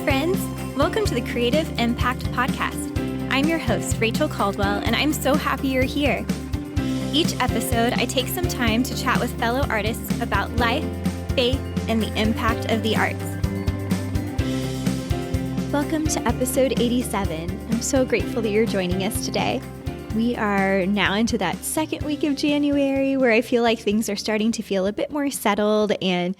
friends. Welcome to the Creative Impact Podcast. I'm your host, Rachel Caldwell, and I'm so happy you're here. Each episode, I take some time to chat with fellow artists about life, faith, and the impact of the arts. Welcome to episode 87. I'm so grateful that you're joining us today. We are now into that second week of January where I feel like things are starting to feel a bit more settled, and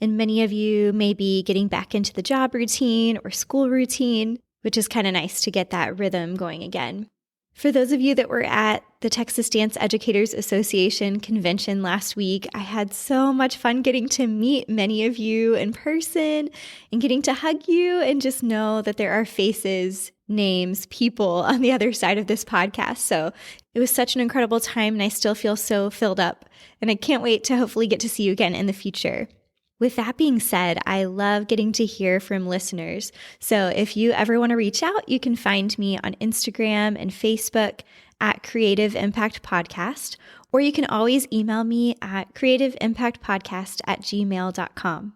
many of you may be getting back into the job routine or school routine, which is kind of nice to get that rhythm going again. For those of you that were at the Texas Dance Educators Association convention last week, I had so much fun getting to meet many of you in person and getting to hug you and just know that there are faces, names, people on the other side of this podcast. So it was such an incredible time, and I still feel so filled up, and I can't wait to hopefully get to see you again in the future. With that being said, I love getting to hear from listeners. So if you ever want to reach out, you can find me on Instagram and Facebook at Creative Impact Podcast, or you can always email me at creativeimpactpodcast@gmail.com.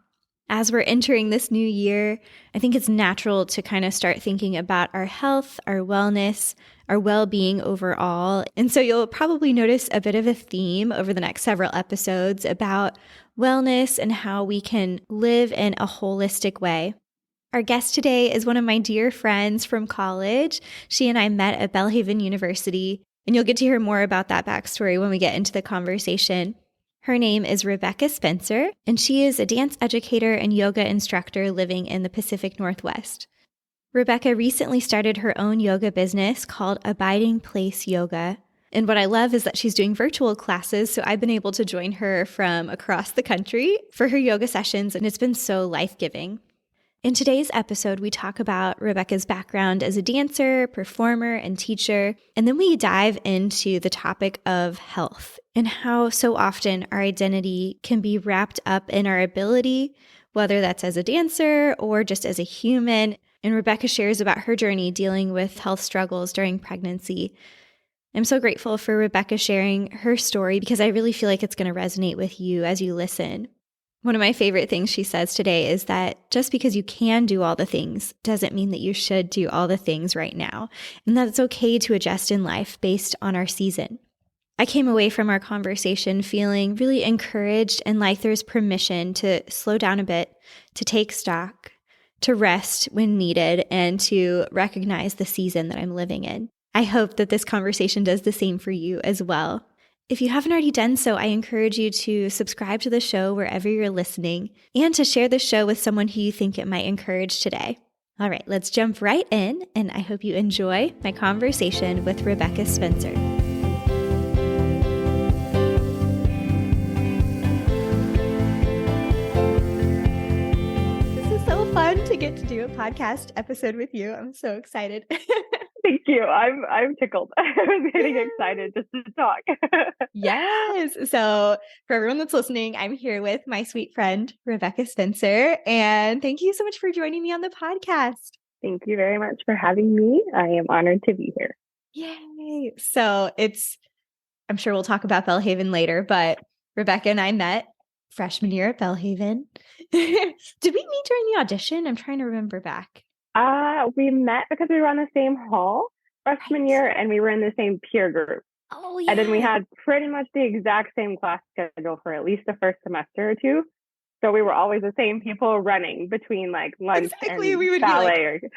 As we're entering this new year, I think it's natural to kind of start thinking about our health, our wellness, our well-being overall. And so you'll probably notice a bit of a theme over the next several episodes about wellness and how we can live in a holistic way. Our guest today is one of my dear friends from college. She and I met at Belhaven University, and you'll get to hear more about that backstory when we get into the conversation. Her name is Rebecca Spencer, and she is a dance educator and yoga instructor living in the Pacific Northwest. Rebecca recently started her own yoga business called Abiding Place Yoga. And what I love is that she's doing virtual classes, so I've been able to join her from across the country for her yoga sessions, and it's been so life-giving. In today's episode, we talk about Rebecca's background as a dancer, performer, and teacher, and then we dive into the topic of health and how so often our identity can be wrapped up in our ability, whether that's as a dancer or just as a human. And Rebecca shares about her journey dealing with health struggles during pregnancy. I'm so grateful for Rebecca sharing her story because I really feel like it's going to resonate with you as you listen. One of my favorite things she says today is that just because you can do all the things doesn't mean that you should do all the things right now, and that it's okay to adjust in life based on our season. I came away from our conversation feeling really encouraged and like there's permission to slow down a bit, to take stock, to rest when needed, and to recognize the season that I'm living in. I hope that this conversation does the same for you as well. If you haven't already done so, I encourage you to subscribe to the show wherever you're listening and to share the show with someone who you think it might encourage today. All right, let's jump right in, and I hope you enjoy my conversation with Rebecca Spencer. This is so fun to get to do a podcast episode with you. I'm so excited. Thank you. I'm tickled. I'm getting excited just to talk. Yes. So for everyone that's listening, I'm here with my sweet friend, Rebecca Spencer. And thank you so much for joining me on the podcast. Thank you very much for having me. I am honored to be here. Yay. So I'm sure we'll talk about Belhaven later, but Rebecca and I met freshman year at Belhaven. Did we meet during the audition? I'm trying to remember back. We met because we were on the same hall freshman year, and we were in the same peer group. Oh, yeah. And then we had pretty much the exact same class schedule for at least the first semester or two. So we were always the same people running between like lunch and we would ballet. Be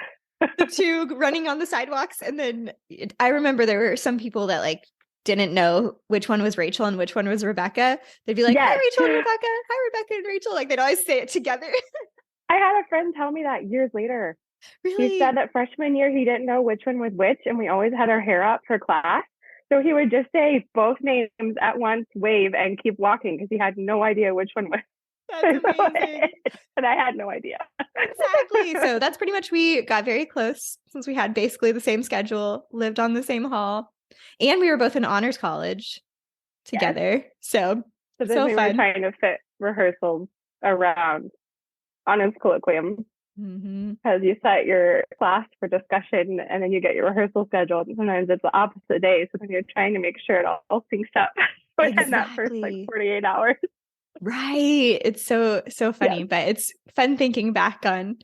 like the two running on the sidewalks. And then I remember there were some people that like didn't know which one was Rachel and which one was Rebecca. They'd be like, yes. Hi, Rachel and Rebecca. Hi, Rebecca and Rachel. Like they'd always say it together. I had a friend tell me that years later. Really? He said that freshman year, he didn't know which one was which, and we always had our hair up for class. So he would just say both names at once, wave, and keep walking because he had no idea which one was. That's amazing. And I had no idea. Exactly. So that's pretty much, we got very close since we had basically the same schedule, lived on the same hall, and we were both in honors college together. Yes. So we fun. Were trying to fit rehearsals around honors colloquium. Because you set your class for discussion and then you get your rehearsal schedule, and sometimes it's the opposite day, so then you're trying to make sure it all syncs up in that first like 48 hours. Right. It's so funny, but it's fun thinking back on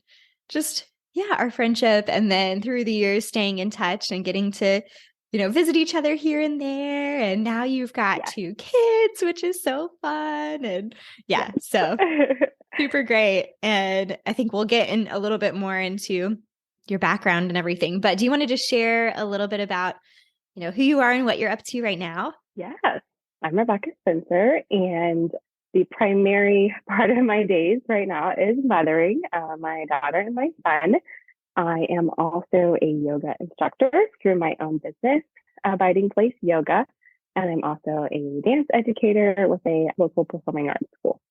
just our friendship. And then through the years, staying in touch and getting to, visit each other here and there. And now you've got Yes. 2 kids, which is so fun. And Yes. so super great. And I think we'll get in a little bit more into your background and everything. But do you want to just share a little bit about, who you are and what you're up to right now? Yes. I'm Rebecca Spencer, and the primary part of my days right now is mothering my daughter and my son. I am also a yoga instructor through my own business, Abiding Place Yoga, and I'm also a dance educator with a local performing arts school.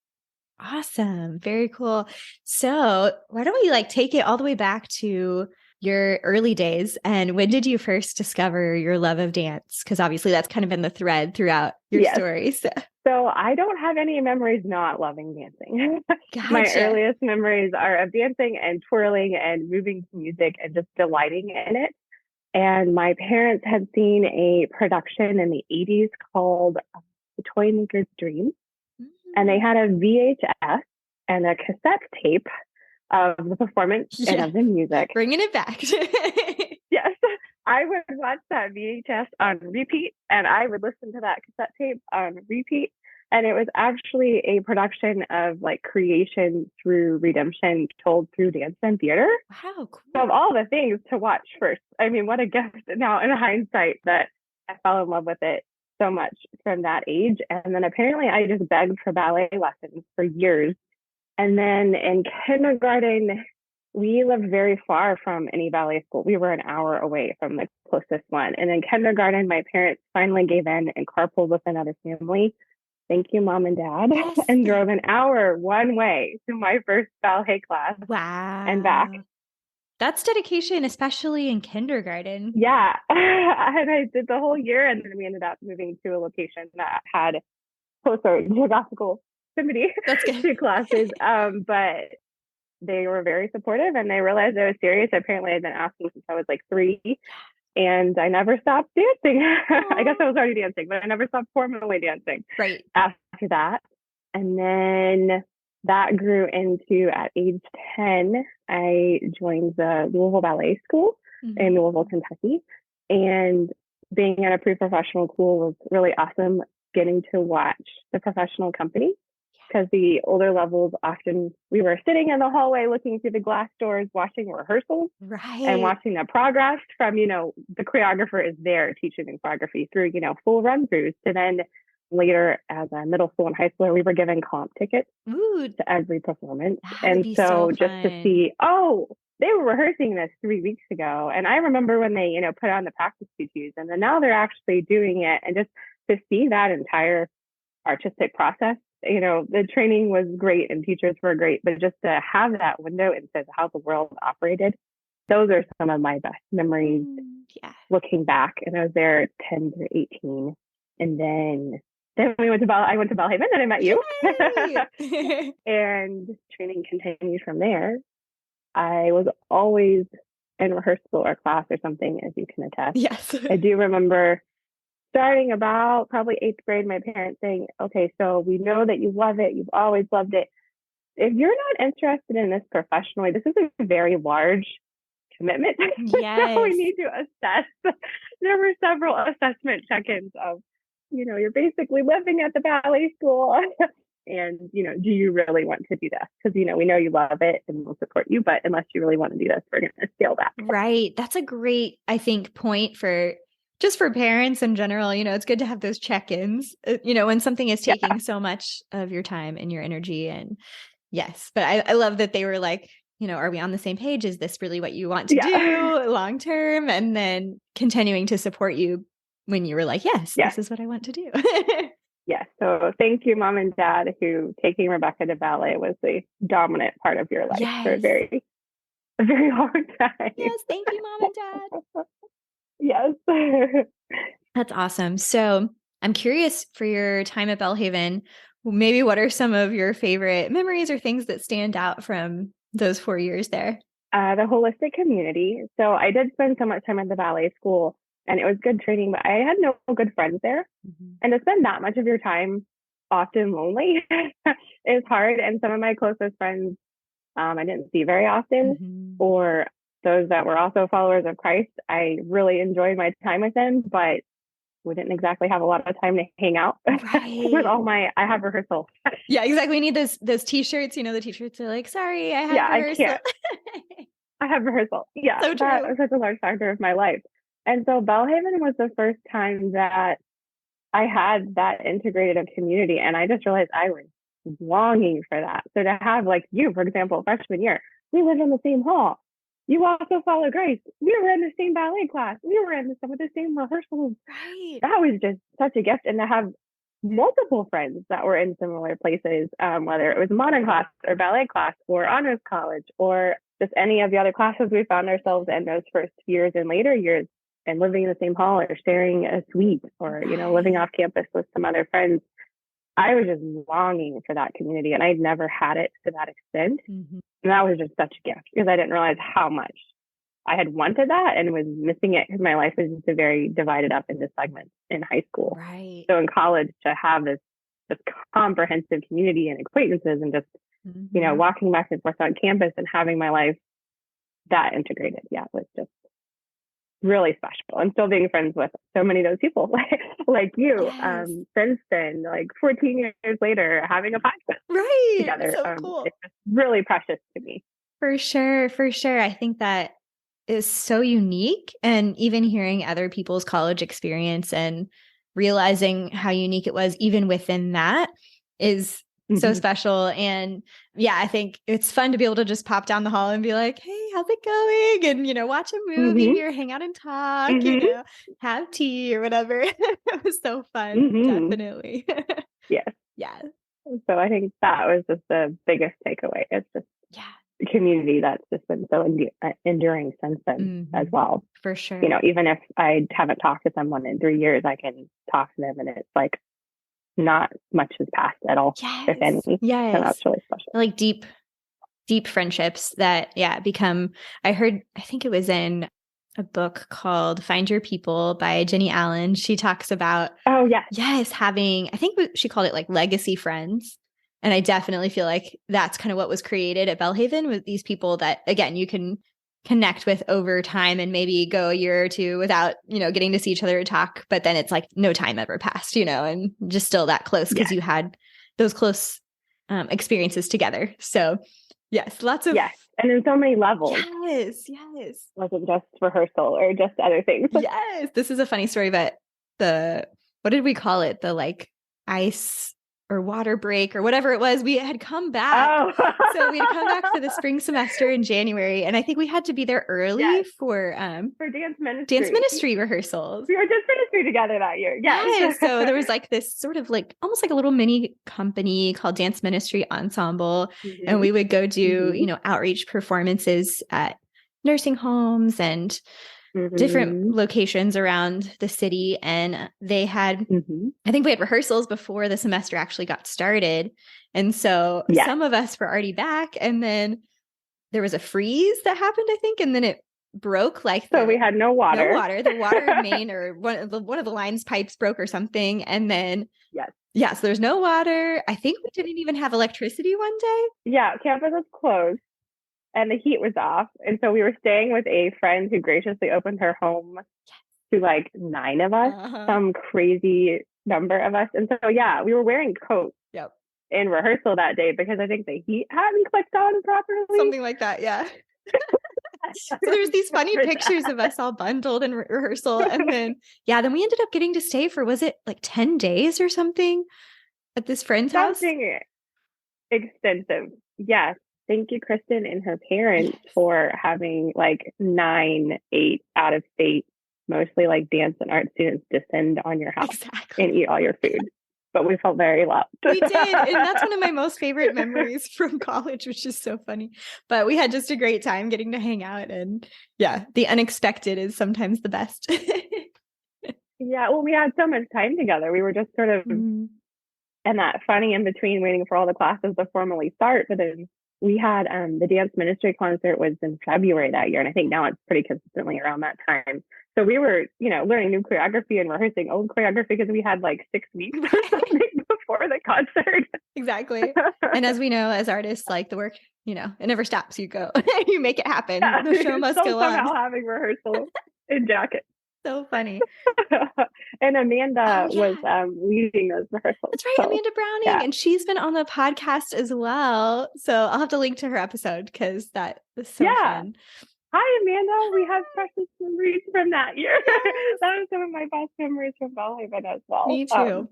Awesome. Very cool. So why don't we take it all the way back to your early days, and when did you first discover your love of dance? Because obviously that's kind of been the thread throughout your Yes. story. So I don't have any memories not loving dancing. Gotcha. My earliest memories are of dancing and twirling and moving to music and just delighting in it. And my parents had seen a production in the 80s called The Toy Maker's Dream. And they had a VHS and a cassette tape of the performance and of the music. Bringing it back. Yes. I would watch that VHS on repeat, and I would listen to that cassette tape on repeat. And it was actually a production of creation through redemption told through dance and theater. Wow, cool. So of all the things to watch first, I mean, what a gift now in hindsight that I fell in love with it so much from that age. And then apparently I just begged for ballet lessons for years. And then in kindergarten, we lived very far from any ballet school. We were an hour away from the closest one. And in kindergarten, my parents finally gave in and carpooled with another family. Thank you, Mom and Dad. Yes. And drove an hour one way to my first ballet class. Wow. And back. That's dedication, especially in kindergarten. Yeah. And I did the whole year. And then we ended up moving to a location that had closer geographical proximity to classes. But they were very supportive, and they realized I was serious. Apparently, I'd been asking since I was 3. And I never stopped dancing. I guess I was already dancing, but I never stopped formally dancing after that. And then that grew into, at age 10, I joined the Louisville Ballet School in Louisville, Kentucky. And being at a pre-professional school was really awesome, getting to watch the professional company. Because the older levels, often we were sitting in the hallway looking through the glass doors, watching rehearsals and watching the progress from, the choreographer is there teaching the choreography through, full run throughs. To then later as a middle school and high schooler, we were given comp tickets to every performance. And so just to see, they were rehearsing this 3 weeks ago. And I remember when they, put on the practice tutus, and then now they're actually doing it. And just to see that entire artistic process, the training was great and teachers were great, but just to have that window into how the world operated, those are some of my best memories looking back. And I was there 10 to 18. And then we went to I went to Belhaven, and I met you. And training continued from there. I was always in rehearsal or class or something, as you can attest. Yes. I do remember starting about probably 8th grade, my parents saying, okay, so we know that you love it. You've always loved it. If you're not interested in this professionally, this is a very large commitment. Yes. So we need to assess. There were several assessment check-ins of, you're basically living at the ballet school. And, do you really want to do this? Because, we know you love it and we'll support you. But unless you really want to do this, we're going to scale back. Right. That's a great, I think, point for parents in general. It's good to have those check-ins, when something is taking so much of your time and your energy. And yes, but I love that they were like, are we on the same page? Is this really what you want to do long term? And then continuing to support you when you were like, yes, this is what I want to do. Yes. So thank you, Mom and Dad, who taking Rebecca to ballet was the dominant part of your life for a very long time. Yes. Thank you, Mom and Dad. Yes. That's awesome. So I'm curious, for your time at Belhaven, maybe what are some of your favorite memories or things that stand out from those 4 years there? The holistic community. So I did spend so much time at the ballet school, and it was good training, but I had no good friends there. And to spend that much of your time often lonely is hard. And some of my closest friends I didn't see very often, or those that were also followers of Christ. I really enjoyed my time with them, but we didn't exactly have a lot of time to hang out with all I have rehearsal. Yeah, exactly. We need those t-shirts, the t-shirts are like, sorry, I have rehearsal. I can't. I have rehearsal. Yeah, so that was such a large factor of my life. And so Belhaven was the first time that I had that integrated of community. And I just realized I was longing for that. So to have like you, for example, freshman year, we lived in the same hall. You also follow Grace. We were in the same ballet class. We were in some of the same rehearsals. Right. That was just such a gift. And to have multiple friends that were in similar places, whether it was modern class or ballet class or honors college or just any of the other classes we found ourselves in those first years and later years, and living in the same hall or sharing a suite or, living off campus with some other friends. I was just longing for that community, and I'd never had it to that extent. Mm-hmm. And that was just such a gift because I didn't realize how much I had wanted that and was missing it because my life was just very divided up into segments in high school. Right. So in college, to have this comprehensive community and acquaintances and just, walking back and forth on campus and having my life that integrated, was just really special. And still being friends with so many of those people like you, yes. Since then, like 14 years later, having a podcast together. So cool. It's just really precious to me. For sure. I think that is so unique. And even hearing other people's college experience and realizing how unique it was even within that is so special. And I think it's fun to be able to just pop down the hall and be like, hey, how's it going? And, watch a movie or hang out and talk, have tea or whatever. It was so fun. Definitely. Yes. Yeah. So I think that was just the biggest takeaway. It's just the community that's just been so enduring since then as well. For sure. Even if I haven't talked to someone in 3 years, I can talk to them and it's like, not much has passed at all, if any. Yes. So that's really special. Like deep friendships that, become, I think it was in a book called Find Your People by Jenny Allen. She talks about, having, I think she called it like legacy friends. And I definitely feel like that's kind of what was created at Belhaven with these people that, again, you can connect with over time and maybe go a year or two without, getting to see each other or talk. But then it's like no time ever passed, and just still that close because you had those close experiences together. So yes, lots of. Yes. And in so many levels. Yes. Wasn't just rehearsal or just other things. Yes. This is a funny story, but what did we call it? The like ice or water break or whatever it was, we had come back. Oh. So we had come back for the spring semester in January. And I think we had to be there early for dance ministry rehearsals. We were dance ministry together that year. Yes. So there was like this sort of like almost like a little mini company called Dance Ministry Ensemble. And we would go do, outreach performances at nursing homes and different locations around the city. And they had, I think we had rehearsals before the semester actually got started. And so some of us were already back. And then there was a freeze that happened, I think. And then it broke so we had no water. The water main or one of the lines pipes broke or something. And then, so there's no water. I think we didn't even have electricity one day. Yeah. Campus was closed. And the heat was off. And so we were staying with a friend who graciously opened her home to like 9 of us, some crazy number of us. And so, we were wearing coats in rehearsal that day because I think the heat hadn't clicked on properly. Something like that, yeah. So there's these funny pictures of us all bundled in rehearsal. And then, then we ended up getting to stay for, was it like 10 days or something at this friend's house? Something extensive. Yes. Thank you, Kristen and her parents for having like 9, 8 out of state, mostly like dance and art students descend on your house and eat all your food. But we felt very loved. We did. And that's one of my most favorite memories from college, which is so funny. But we had just a great time getting to hang out. And the unexpected is sometimes the best. Well, we had so much time together. We were just sort of in that funny in between waiting for all the classes to formally start. But then we had the dance ministry concert was in February that year. And I think now it's pretty consistently around that time. So we were, learning new choreography and rehearsing old choreography because we had like 6 weeks or something before the concert. Exactly. And as we know, as artists, like the work, it never stops. You go, you make it happen. Yeah, The show must still go on. somehow having rehearsal in jacket. So funny. And Amanda Oh, was yeah. leading those rehearsals. That's right, So, Amanda Browning. yeah. And she's been on the podcast as well. So I'll have to link to her episode because that was so Yeah. fun. Hi, Amanda. We have precious memories from that year. Yes. That was some of my best memories from Bellhaven as well. Me too.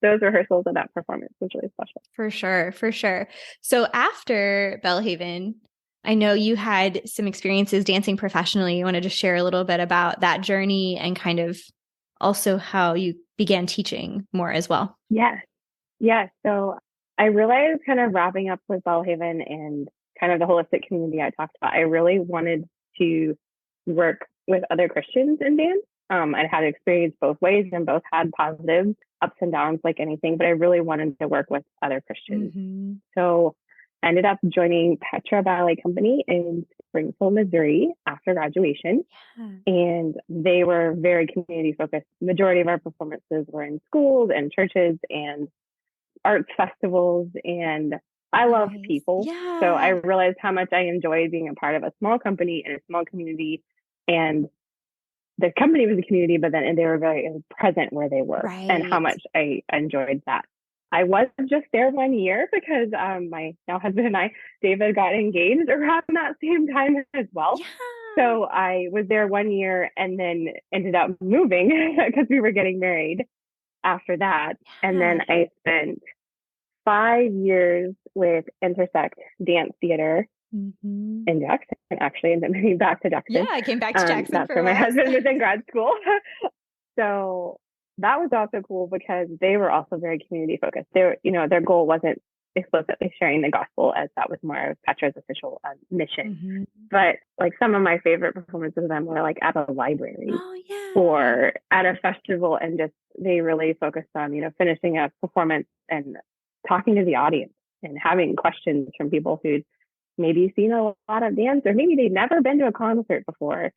Those rehearsals and that performance was really special. For sure. For sure. So after Bellhaven, I know you had some experiences dancing professionally. You wanted to share a little bit about that journey and kind of also how you began teaching more as well. Yes. Yes. So I realized kind of wrapping up with Bellhaven and kind of the holistic community I talked about, I really wanted to work with other Christians in dance. I had experience both ways and both had positive ups and downs like anything, but I really wanted to work with other Christians. Mm-hmm. So I ended up joining Petra Ballet Company in Springfield, Missouri after graduation. Yeah. And they were very community focused. Majority of our performances were in schools and churches and arts festivals. And I love people. Yeah. So I realized how much I enjoyed being a part of a small company in a small community. And the company was a community, but then they were very present where they were, and how much I enjoyed that. I was just there 1 year because my now husband and I, David, got engaged around that same time as well. Yeah. So I was there 1 year and then ended up moving because we were getting married after that. Yeah. And then I spent 5 years with Intersect Dance Theater in Jackson, actually, and then moving back to Jackson. Yeah, I came back to Jackson. That's where my husband was in grad school. So that was also cool because they were also very community focused. Their goal wasn't explicitly sharing the gospel, as that was more of Petra's official mission. But like some of my favorite performances of them were like at a library or at a festival, and just they really focused on finishing a performance and talking to the audience and having questions from people who'd maybe seen a lot of dance, or maybe they'd never been to a concert before.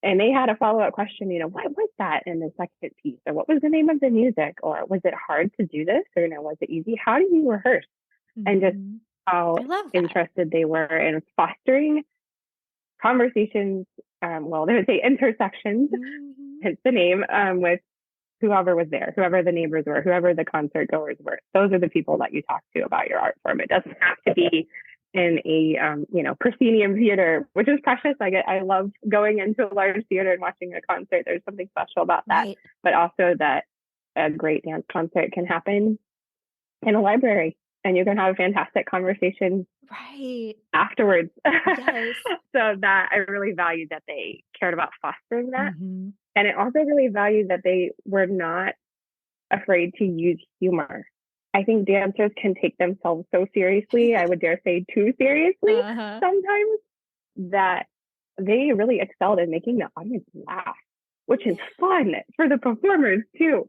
And they had a follow-up question, what was that in the second piece? Or what was the name of the music? Or was it hard to do this? Or was it easy? How do you rehearse? And just how interested they were in fostering conversations, they would say intersections, hence the name, with whoever was there, whoever the neighbors were, whoever the concert goers were. Those are the people that you talk to about your art form. It doesn't have to be in a proscenium theater, which is precious. I love going into a large theater and watching a concert. There's something special about that. Right. But also that a great dance concert can happen in a library, and you can have a fantastic conversation afterwards. Yes. So that I really valued that they cared about fostering that. And it also really valued that they were not afraid to use humor. I think dancers can take themselves so seriously, I would dare say too seriously sometimes, that they really excelled in making the audience laugh, which is fun for the performers too,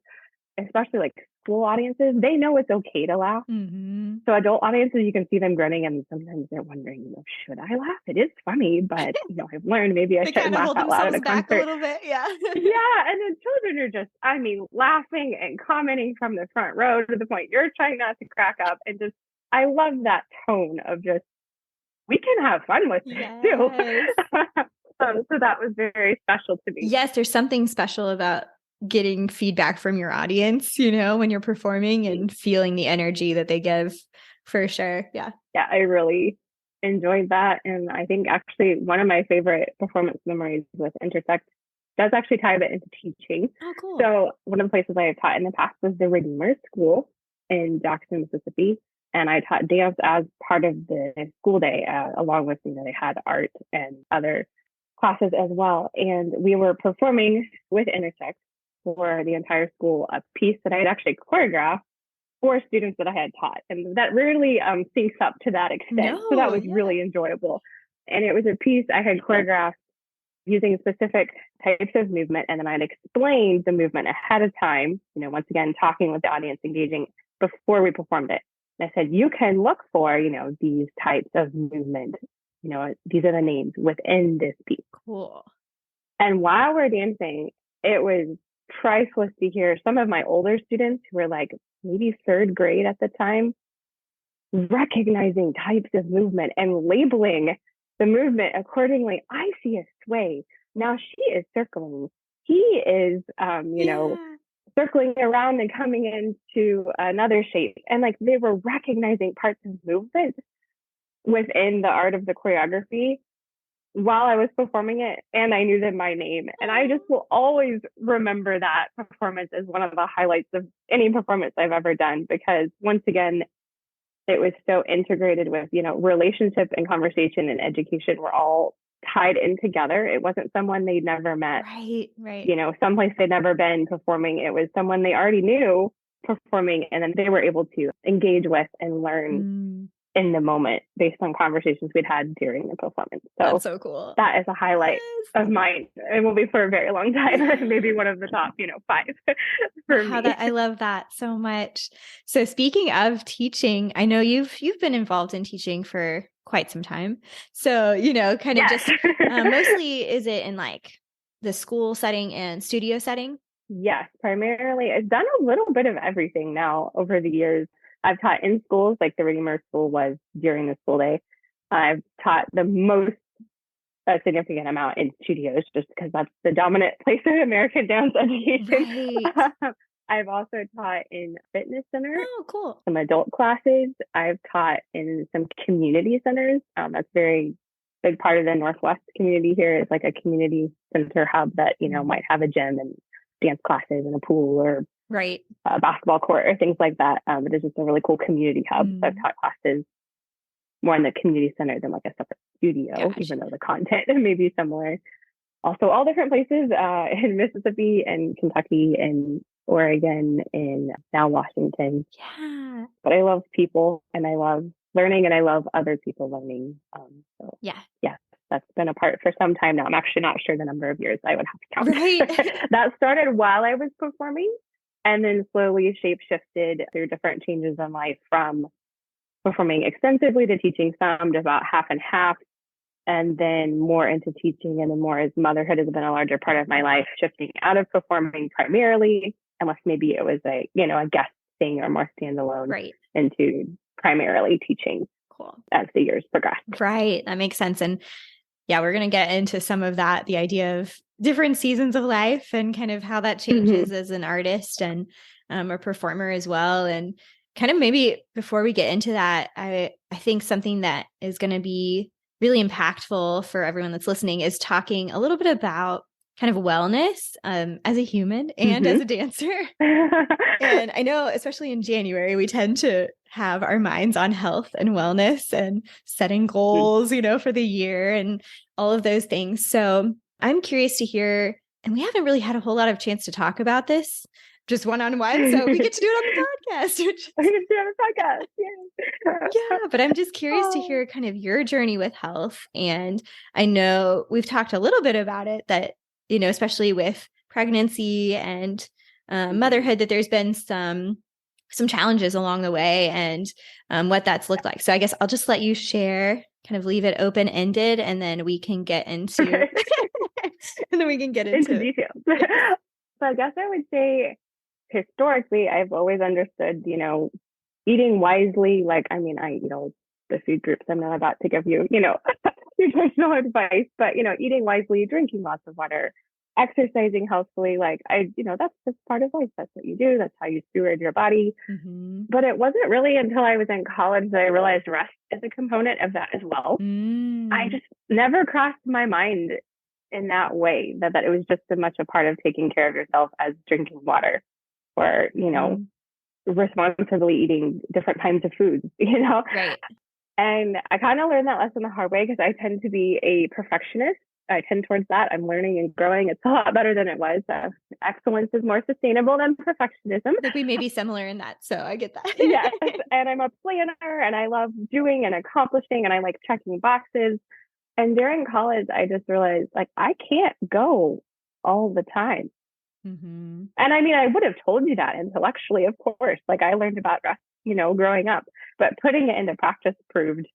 especially like school audiences. They know it's okay to laugh. So adult audiences, you can see them grinning, and sometimes they're wondering, should I laugh? It is funny, but I've learned maybe I shouldn't laugh out loud at a concert. A little bit, yeah. Yeah, and then children are just, laughing and commenting from the front row to the point you're trying not to crack up, and just I love that tone of just, we can have fun with this too. So that was very special to me. Yes, there's something special about getting feedback from your audience, when you're performing and feeling the energy that they give, for sure. Yeah. Yeah, I really enjoyed that. And I think actually one of my favorite performance memories with Intersect does actually tie a bit into teaching. Oh, cool. So one of the places I have taught in the past was the Redeemer School in Jackson, Mississippi. And I taught dance as part of the school day, along with, they had art and other classes as well. And we were performing with Intersect for the entire school, a piece that I had actually choreographed for students that I had taught. And that rarely syncs up to that extent. So that was really enjoyable. And it was a piece I had choreographed using specific types of movement. And then I'd explained the movement ahead of time, once again, talking with the audience, engaging before we performed it. And I said, you can look for, these types of movement. These are the names within this piece. Cool. And while we're dancing, it was priceless to hear some of my older students who were like maybe third grade at the time recognizing types of movement and labeling the movement accordingly. I see a sway. Now she is circling. He is, Yeah. circling around and coming into another shape. And like they were recognizing parts of movement within the art of the choreography while I was performing it, and I knew them by name. And I just will always remember that performance as one of the highlights of any performance I've ever done, because once again, it was so integrated with, relationship and conversation and education were all tied in together. It wasn't someone they'd never met, Right, right. Someplace they'd never been performing. It was someone they already knew performing, and then they were able to engage with and learn Mm, in the moment based on conversations we'd had during the performance. that's So so cool. that is a highlight of mine. It will be for a very long time. Yes. Maybe one of the top, five for Wow, me. I love that so much. So speaking of teaching, I know you've been involved in teaching for quite some time. So, kind of Yes. just mostly is it in like the school setting and studio setting? Yes, primarily. I've done a little bit of everything now over the years. I've taught in schools, like the Redeemer School was during the school day. I've taught the most a significant amount in studios just because that's the dominant place of American dance education. Right. I've also taught in fitness center, Oh, cool. some adult classes. I've taught in some community centers. That's very big part of the Northwest community here is like a community center hub that, might have a gym and dance classes and a pool or Right. a basketball court or things like that. It is just a really cool community hub. So I've taught classes more in the community center than like a separate studio, Gotcha. even though the content may be similar. Also, all different places in Mississippi and Kentucky and Oregon and now Washington. Yeah. But I love people and I love learning and I love other people learning. So Yeah. yeah, that's been a part for some time now. I'm actually not sure the number of years. I would have to Right. count. That started while I was performing and then slowly shape shifted through different changes in life from performing extensively to teaching some to about half and half, and then more into teaching, and then more as motherhood has been a larger part of my life, shifting out of performing primarily, unless maybe it was a guest thing or more standalone, Right. into primarily teaching. Cool. As the years progressed. Right. That makes sense. And yeah, we're going to get into some of that, the idea of different seasons of life and kind of how that changes as an artist and a performer as well. And kind of maybe before we get into that, I think something that is going to be really impactful for everyone that's listening is talking a little bit about kind of wellness as a human and as a dancer. And I know, especially in January, we tend to have our minds on health and wellness and setting goals, for the year and all of those things. So I'm curious to hear, and we haven't really had a whole lot of chance to talk about this just one-on-one. So we get to do it on the podcast. We get to do it on the podcast. Yeah. Yeah, but I'm just curious to hear kind of your journey with health. And I know we've talked a little bit about it that, especially with pregnancy and motherhood, that there's been some challenges along the way and what that's looked like. So I guess I'll just let you share, kind of leave it open-ended, and then we can get into into details. Yes. So I guess I would say historically, I've always understood, eating wisely. Like, I mean, the food groups, I'm not about to give you, nutritional advice, but, eating wisely, drinking lots of water, exercising healthfully. Like that's just part of life. That's what you do. That's how you steward your body. Mm-hmm. But it wasn't really until I was in college that I realized rest is a component of that as well. I just never crossed my mind in that way that it was just as much a part of taking care of yourself as drinking water or, responsibly eating different kinds of foods, Right. And I kind of learned that lesson the hard way because I tend to be a perfectionist. I tend towards that. I'm learning and growing. It's a lot better than it was. Excellence is more sustainable than perfectionism. I think we may be similar in that. So I get that. Yes. And I'm a planner and I love doing and accomplishing and I like checking boxes. And during college, I just realized like I can't go all the time. Mm-hmm. And I mean, I would have told you that intellectually, of course. Like I learned about rest, growing up, but putting it into practice proved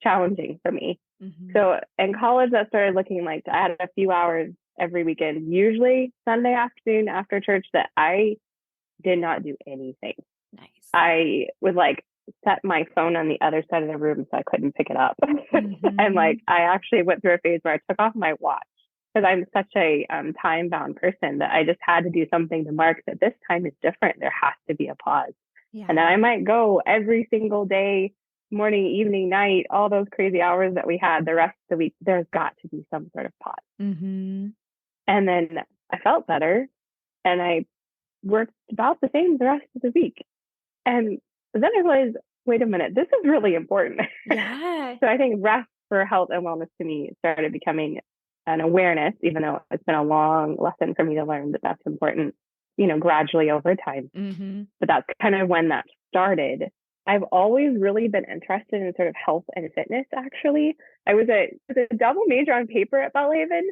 challenging for me. Mm-hmm. So in college, that started looking like I had a few hours every weekend, usually Sunday afternoon after church, that I did not do anything. Nice. I would like set my phone on the other side of the room so I couldn't pick it up. And like, I actually went through a phase where I took off my watch because I'm such a time bound person that I just had to do something to mark that this time is different. There has to be a pause. Yeah. And then I might go every single day, morning, evening, night, all those crazy hours that we had the rest of the week. There's got to be some sort of pause. And then I felt better and I worked about the same the rest of the week. And then I realized, wait a minute, this is really important. Yeah. So I think rest for health and wellness to me started becoming an awareness, even though it's been a long lesson for me to learn that that's important, gradually over time. But that's kind of when that started. I've always really been interested in sort of health and fitness, actually. I was a double major on paper at Belhaven,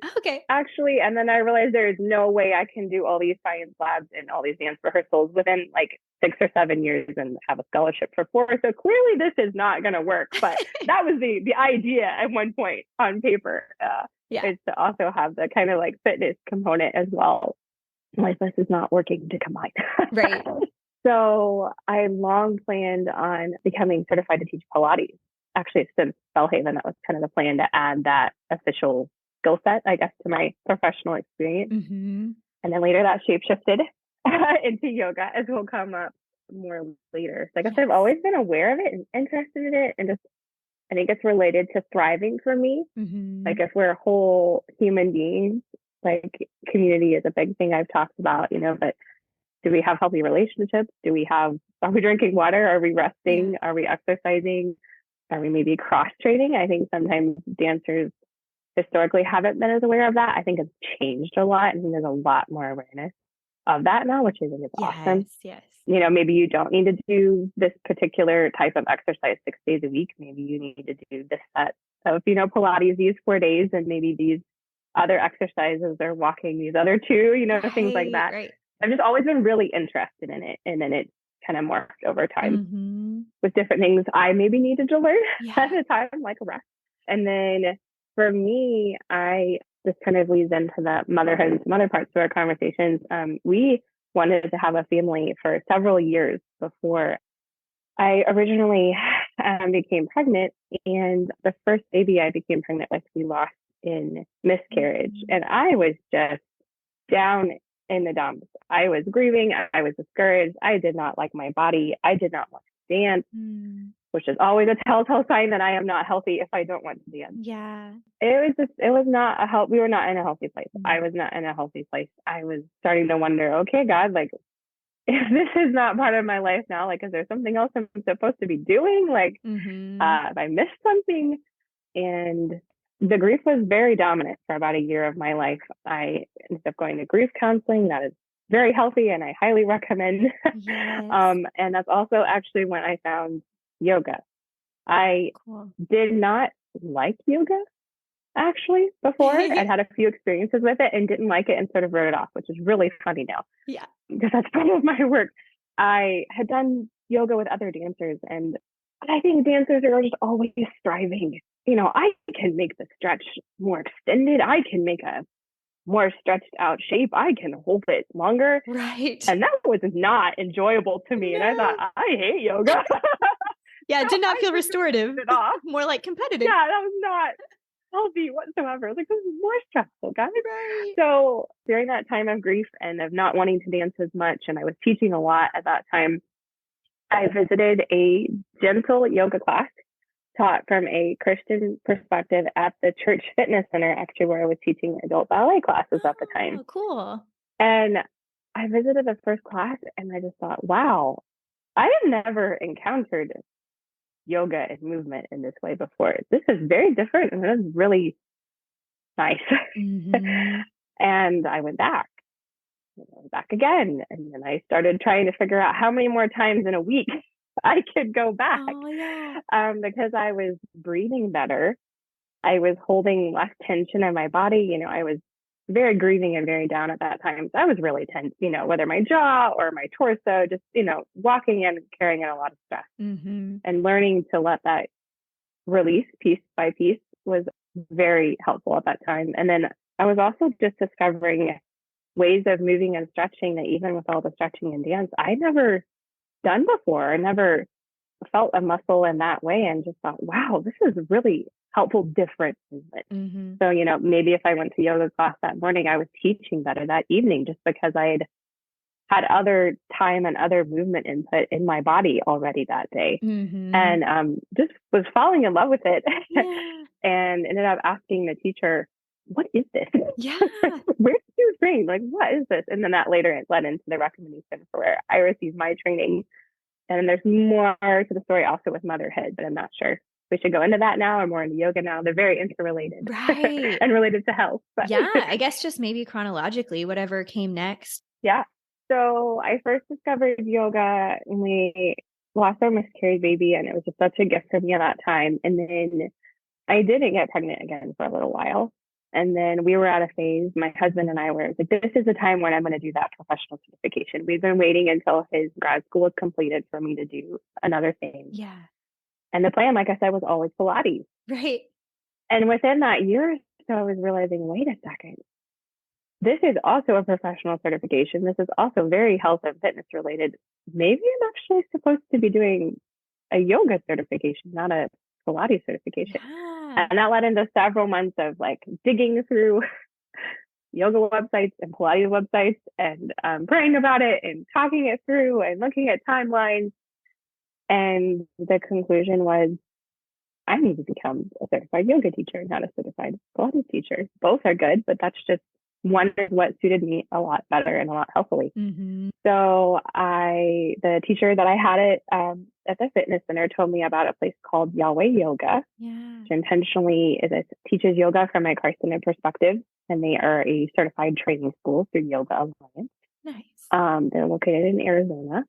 actually. And then I realized there is no way I can do all these science labs and all these dance rehearsals within like 6 or 7 years and have a scholarship for 4. So clearly this is not going to work. But that was the idea at one point on paper, is to also have the kind of like fitness component as well. Like, this is not working to combine. Right. So I long planned on becoming certified to teach Pilates. Actually, since Belhaven, that was kind of the plan to add that official skill set, I guess, to my professional experience. And then later that shape shifted into yoga, as will come up more later. So I guess I've always been aware of it and interested in it. And just, I think it's related to thriving for me. Like, if we're whole human beings, like, community is a big thing I've talked about, but do we have healthy relationships? Are we drinking water? Are we resting? Are we exercising? Are we maybe cross training? I think sometimes dancers historically haven't been as aware of that. I think it's changed a lot. I think there's a lot more awareness of that now, which I think is awesome. Yes. Maybe you don't need to do this particular type of exercise 6 days a week. Maybe you need to do this set of, Pilates these 4 days, and maybe these other exercises or walking these other 2, things like that. Right. I've just always been really interested in it. And then it kind of morphed over time with different things I maybe needed to learn at the time, like rest. And then for me, this kind of leads into the motherhood and some other parts of our conversations. We wanted to have a family for several years before I originally became pregnant. And the first baby I became pregnant with, we lost in miscarriage. And I was just down in the dumps. I was grieving. I was discouraged. I did not like my body. I did not want to dance, which is always a telltale sign that I am not healthy if I don't want to dance. Yeah. It was not we were not in a healthy place. I was not in a healthy place. I was starting to wonder, okay, God, like, if this is not part of my life now, like, is there something else I'm supposed to be doing? Like, have I missed something? And the grief was very dominant for about a year of my life. I ended up going to grief counseling. That is very healthy, and I highly recommend. Yes. And that's also actually when I found yoga. I did not like yoga, actually, before. I'd had a few experiences with it and didn't like it and sort of wrote it off, which is really funny now. Yeah. Because that's part of my work. I had done yoga with other dancers, and I think dancers are just always striving. I can make the stretch more extended. I can make a more stretched out shape. I can hold it longer. Right. And that was not enjoyable to me. No. And I thought, I hate yoga. Yeah, it did not feel restorative. More like competitive. Yeah, that was not healthy whatsoever. I was like, this is more stressful, guys. Right. So during that time of grief and of not wanting to dance as much, and I was teaching a lot at that time, I visited a gentle yoga class taught from a Christian perspective at the church fitness center, actually, where I was teaching adult ballet classes at the time. Oh, cool. And I visited the first class and I just thought, wow, I have never encountered yoga and movement in this way before. This is very different and it is really nice. And I went back again. And then I started trying to figure out how many more times in a week I could go back. Oh, yeah. Because I was breathing better. I was holding less tension in my body. I was very grieving and very down at that time. So I was really tense, whether my jaw or my torso, just, walking and carrying in a lot of stress. And learning to let that release piece by piece was very helpful at that time. And then I was also just discovering ways of moving and stretching that even with all the stretching and dance, I never done before. I never felt a muscle in that way and just thought, wow, this is really helpful, different movement. Mm-hmm. So, maybe if I went to yoga class that morning, I was teaching better that evening just because I'd had other time and other movement input in my body already that day. Mm-hmm. And just was falling in love with it Yeah. and ended up asking the teacher, what is this? Yeah. Where's your training? Like, what is this? And then that later it led into the recommendation for where I received my training. And there's more to the story also with motherhood, but I'm not sure we should go into that now or more into yoga now. They're very interrelated Right. and related to health. But yeah, I guess just maybe chronologically, whatever came next. yeah. So I first discovered yoga when we lost our miscarried baby, and it was just such a gift for me at that time. And then I didn't get pregnant again for a little while. And then we were at a phase, my husband and I were like, this is the time when I'm going to do that professional certification. We've been waiting until his grad school was completed for me to do another thing. Yeah. And the plan, like I said, was always Pilates. Right. And within that year, so I was realizing, wait a second, this is also a professional certification. This is also very health and fitness related. Maybe I'm actually supposed to be doing a yoga certification, not a Pilates certification. Yeah. And that led into several months of like digging through yoga websites and Pilates websites and praying about it and talking it through and looking at timelines. And the conclusion was I need to become a certified yoga teacher, not a certified Pilates teacher. Both are good, but that's just one is what suited me a lot better and a lot healthily. Mm-hmm. So the teacher that I had it at the fitness center told me about a place called Yahweh Yoga, which intentionally teaches yoga from a Christ-centered perspective, and they are a certified training school through Yoga Alliance. Nice. They're located in Arizona.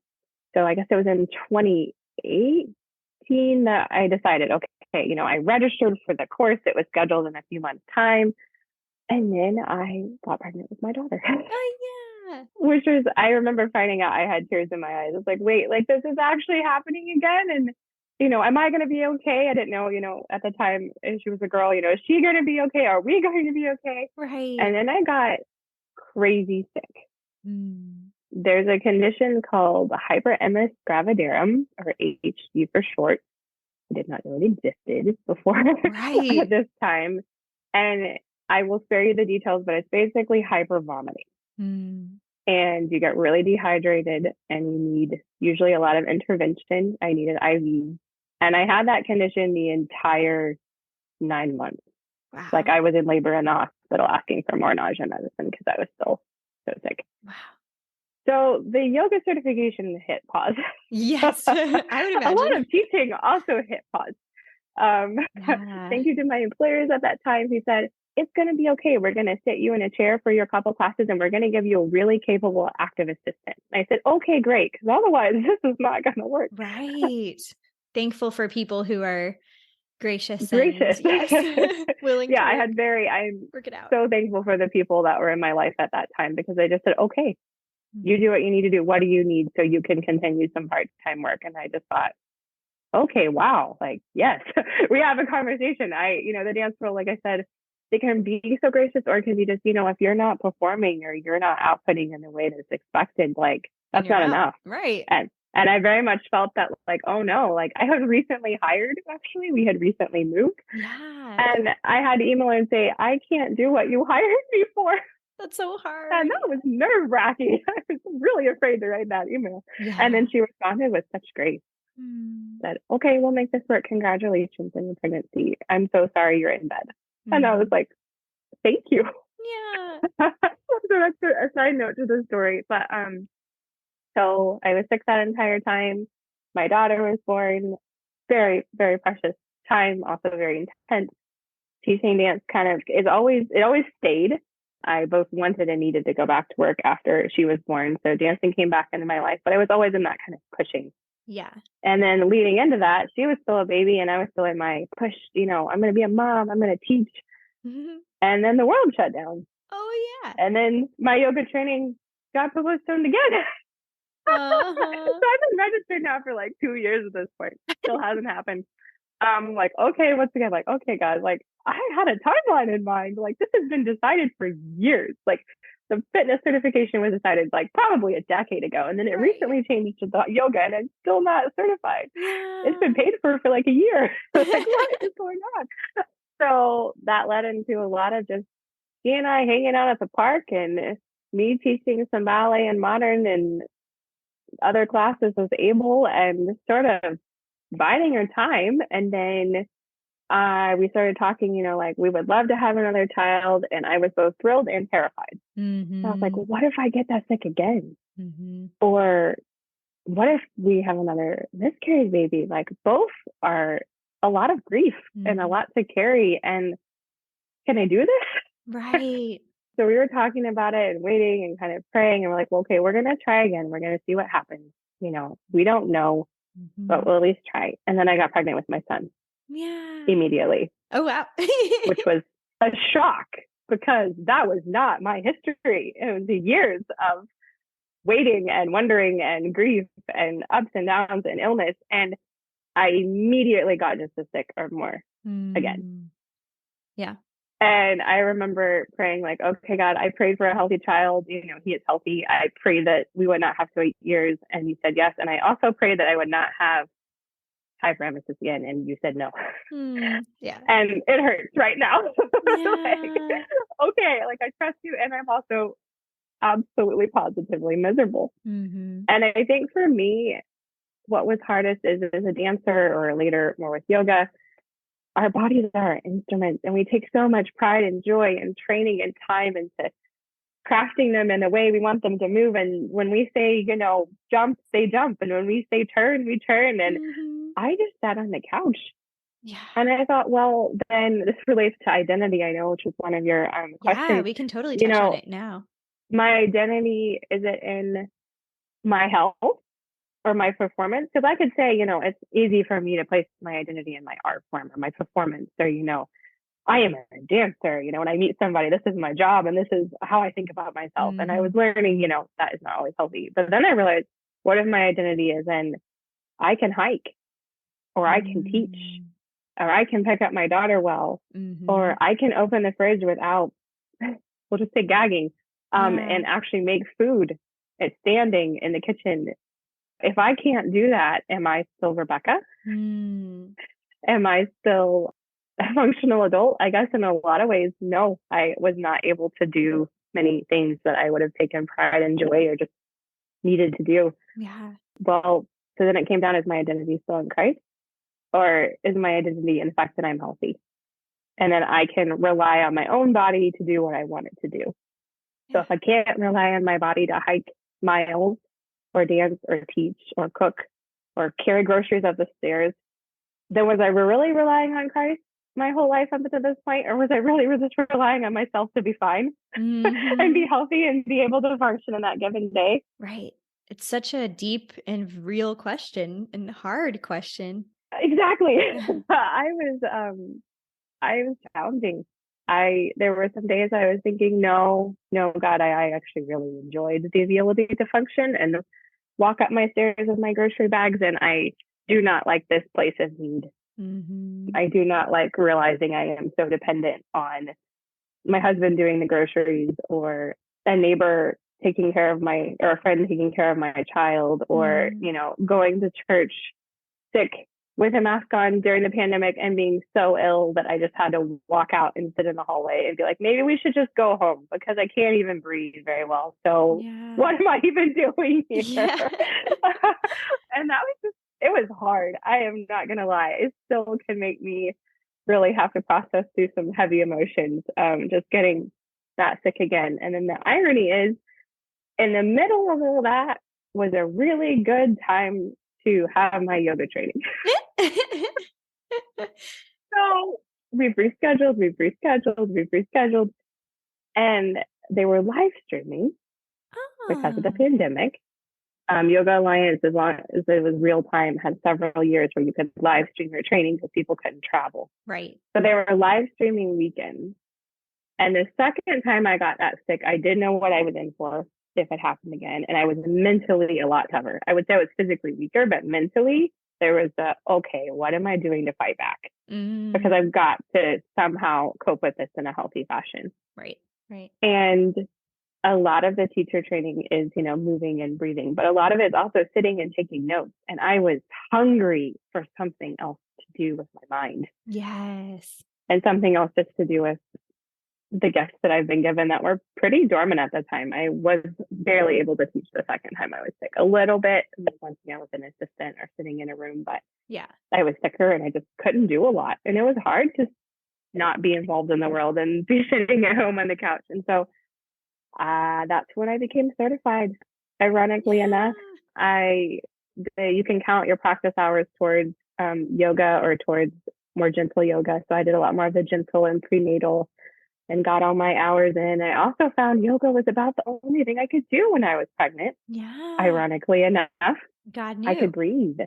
So I guess it was in 2018 that I decided, okay, I registered for the course. It was scheduled in a few months' time. And then I got pregnant with my daughter. Oh, yeah. Which was, I remember finding out I had tears in my eyes. It's like, wait, like this is actually happening again. And, am I going to be okay? I didn't know, at the time she was a girl, is she going to be okay? Are we going to be okay? Right. And then I got crazy sick. Mm. There's a condition called hyperemesis gravidarum, or HD for short. I did not know it existed before Right. at this time. And I will spare you the details, but it's basically hyper vomiting. Mm. And you get really dehydrated and you need usually a lot of intervention. I needed IV. And I had that condition the entire 9 months. Wow. Like I was in labor in the hospital asking for more nausea medicine because I was still so sick. Wow. So the yoga certification hit pause. Yes, I would imagine. A lot of teaching also hit pause. Yeah. Thank you to my employers at that time who said, it's going to be okay. We're going to sit you in a chair for your couple classes and we're going to give you a really capable active assistant. And I said, okay, great. Because otherwise this is not going to work. Right. Thankful for people who are gracious. Gracious. And, yes, willing to I'm work it out. So thankful for the people that were in my life at that time because they just said, okay, you do what you need to do. What do you need so you can continue some part-time work? And I just thought, okay, wow, like, yes, we have a conversation. The dance world, like I said, they can be so gracious or it can be just, if you're not performing or you're not outputting in the way that's expected, like that's not enough. Right. And I very much felt that like, oh no, like I was recently hired, actually. We had recently moved. Yeah. And I had to email and say, I can't do what you hired me for. That's so hard. And that was nerve-wracking. I was really afraid to write that email. Yeah. And then she responded with such grace. Said, okay, we'll make this work. Congratulations on your pregnancy. I'm so sorry you're in bed. And I was like, thank you. Yeah. So that's a side note to the story. But so I was sick that entire time. My daughter was born. Very, very precious time, also very intense. Teaching dance it always stayed. I both wanted and needed to go back to work after she was born. So dancing came back into my life, but I was always in that kind of pushing. Yeah. And then leading into that, she was still a baby and I was still in my push, I'm going to be a mom, I'm going to teach. Mm-hmm. And then the world shut down. Oh, yeah. And then my yoga training got postponed again. Uh-huh. So I've been registered now for like 2 years at this point. Still hasn't happened. Like, okay, once again, like, okay, guys, like I had a timeline in mind. Like this has been decided for years. Like the fitness certification was decided like probably a decade ago. And then it recently changed to the yoga and I'm still not certified. It's been paid for like a year. Like, what is going on? So that led into a lot of just he and I hanging out at the park and me teaching some ballet and modern and other classes was able and sort of biding our time. And then we started talking, like we would love to have another child. And I was both thrilled and terrified. I was like, well, what if I get that sick again? Or what if we have another miscarriage baby? Like both are a lot of grief and a lot to carry. And can I do this? Right. So we were talking about it and waiting and kind of praying. And we're like, well, okay, we're going to try again. We're going to see what happens. We don't know, but we'll at least try. And then I got pregnant with my son. Yeah. Immediately. Oh, wow. Which was a shock because that was not my history. It was years of waiting and wondering and grief and ups and downs and illness. And I immediately got just as sick or more again. Yeah. And I remember praying like, okay, God, I prayed for a healthy child. He is healthy. I prayed that we would not have to wait years. And you said yes. And I also prayed that I would not have hyperemesis again. And you said no. Yeah. And it hurts right now. Yeah. Okay, like I trust you. And I'm also absolutely positively miserable. And I think for me, what was hardest is as a dancer or later more with yoga, our bodies are our instruments and we take so much pride and joy and training and time into crafting them in the way we want them to move. And when we say, jump, they jump. And when we say turn, we turn. And I just sat on the couch. Yeah. And I thought, well, then this relates to identity, I know, which is one of your questions. Yeah, we can totally touch on it now. My identity, is it in my health or my performance? Because I could say, it's easy for me to place my identity in my art form or my performance or, I am a dancer, when I meet somebody, this is my job and this is how I think about myself. And I was learning, that is not always healthy. But then I realized, what if my identity is in I can hike or I can teach or I can pick up my daughter well or I can open the fridge without, we'll just say gagging, and actually make food. It's standing in the kitchen. If I can't do that, am I still Rebecca? Am I still a functional adult? I guess in a lot of ways, no. I was not able to do many things that I would have taken pride and joy or just needed to do. Yeah. Well, so then it came down, is my identity still in Christ? Or is my identity in the fact that I'm healthy? And then I can rely on my own body to do what I want it to do. So if I can't rely on my body to hike miles or dance or teach or cook or carry groceries up the stairs, then was I really relying on Christ my whole life up to this point? Or was I really just relying on myself to be fine and be healthy and be able to function in that given day? Right. It's such a deep and real question and hard question. Exactly. I was challenging. There were some days I was thinking, no, God, I actually really enjoyed the ability to function and walk up my stairs with my grocery bags. And I do not like this place of need. I do not like realizing I am so dependent on my husband doing the groceries or a neighbor taking care of or a friend taking care of my child or, going to church sick with a mask on during the pandemic and being so ill that I just had to walk out and sit in the hallway and be like, maybe we should just go home because I can't even breathe very well. So what am I even doing here? Yeah. And that was it was hard. I am not going to lie. It still can make me really have to process through some heavy emotions, just getting that sick again. And then the irony is, in the middle of all that was a really good time to have my yoga training. So we've rescheduled. And they were live streaming because of the pandemic. Yoga Alliance, as long as it was real time, had several years where you could live stream your training because people couldn't travel. Right. So they were live streaming weekends. And the second time I got that sick, I didn't know what I was in for if it happened again. And I was mentally a lot tougher. I would say I was physically weaker, but mentally there was okay, what am I doing to fight back? Because I've got to somehow cope with this in a healthy fashion. Right. And a lot of the teacher training is, moving and breathing, but a lot of it is also sitting and taking notes. And I was hungry for something else to do with my mind. Yes. And something else just to do with the gifts that I've been given that were pretty dormant at the time. I was barely able to teach the second time I was sick, a little bit, once with an assistant or sitting in a room, but yeah, I was sicker and I just couldn't do a lot. And it was hard to not be involved in the world and be sitting at home on the couch. And so that's when I became certified. Ironically enough, you can count your practice hours towards yoga or towards more gentle yoga. So I did a lot more of the gentle and prenatal and got all my hours in. I also found yoga was about the only thing I could do when I was pregnant. Yeah. Ironically enough, God knew. I could breathe.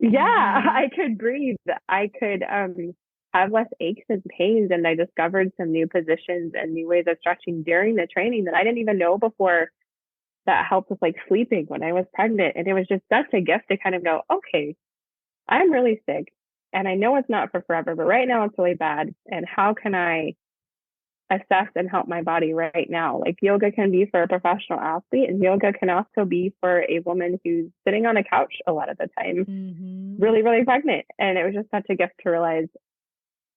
Yeah, I could breathe. I could have less aches and pains. And I discovered some new positions and new ways of stretching during the training that I didn't even know before that helped with like sleeping when I was pregnant. And it was just such a gift to kind of go, okay, I'm really sick and I know it's not for forever, but right now it's really bad. And how can I assess and help my body right now? Like yoga can be for a professional athlete, and yoga can also be for a woman who's sitting on a couch a lot of the time, really, really pregnant. And it was just such a gift to realize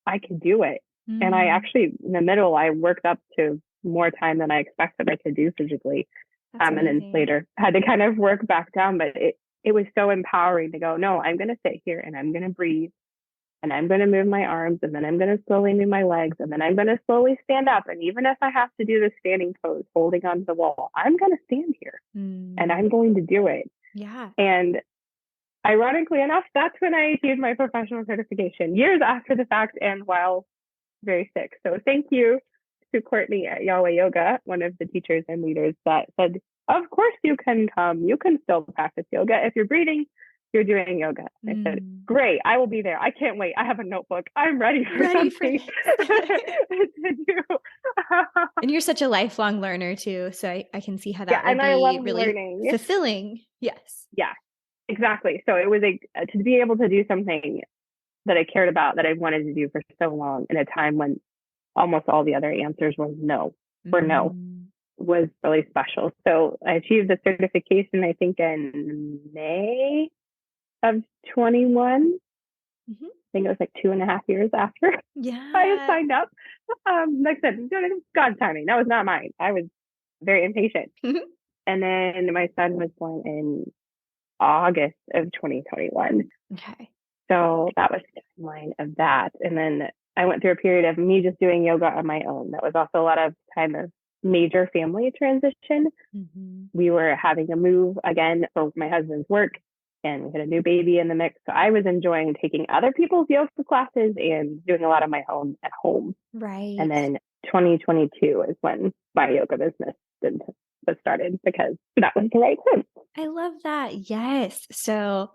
I could do it. And I actually, in the middle, I worked up to more time than I expected I could do physically. And then later had to kind of work back down, but it was so empowering to go, no, I'm going to sit here and I'm going to breathe and I'm going to move my arms, and then I'm going to slowly move my legs, and then I'm going to slowly stand up. And even if I have to do the standing pose, holding onto the wall, I'm going to stand here and I'm going to do it. Yeah. And ironically enough, that's when I achieved my professional certification, years after the fact and while very sick. So thank you to Courtney at Yahweh Yoga, one of the teachers and leaders, that said, of course you can come. You can still practice yoga. If you're breathing, you're doing yoga. I said, great, I will be there. I can't wait. I have a notebook. I'm ready for something to do. And you're such a lifelong learner too. So I can see how that would and be I love really learning. Fulfilling. Yes. Yeah, exactly. So it was to be able to do something that I cared about, that I wanted to do for so long, in a time when almost all the other answers were no, was really special. So I achieved the certification, I think, in May of 21. I think it was like 2.5 years after I signed up. Like I said, God's timing. That was not mine. I was very impatient. And then my son was born in August of 2021. Okay. So that was the timeline of that. And then I went through a period of me just doing yoga on my own. That was also a lot of time of major family transition. We were having to move again for my husband's work, and we had a new baby in the mix. So I was enjoying taking other people's yoga classes and doing a lot of my own at home. Right. And then 2022 is when my yoga business was started, because that was the right time. I love that. Yes. So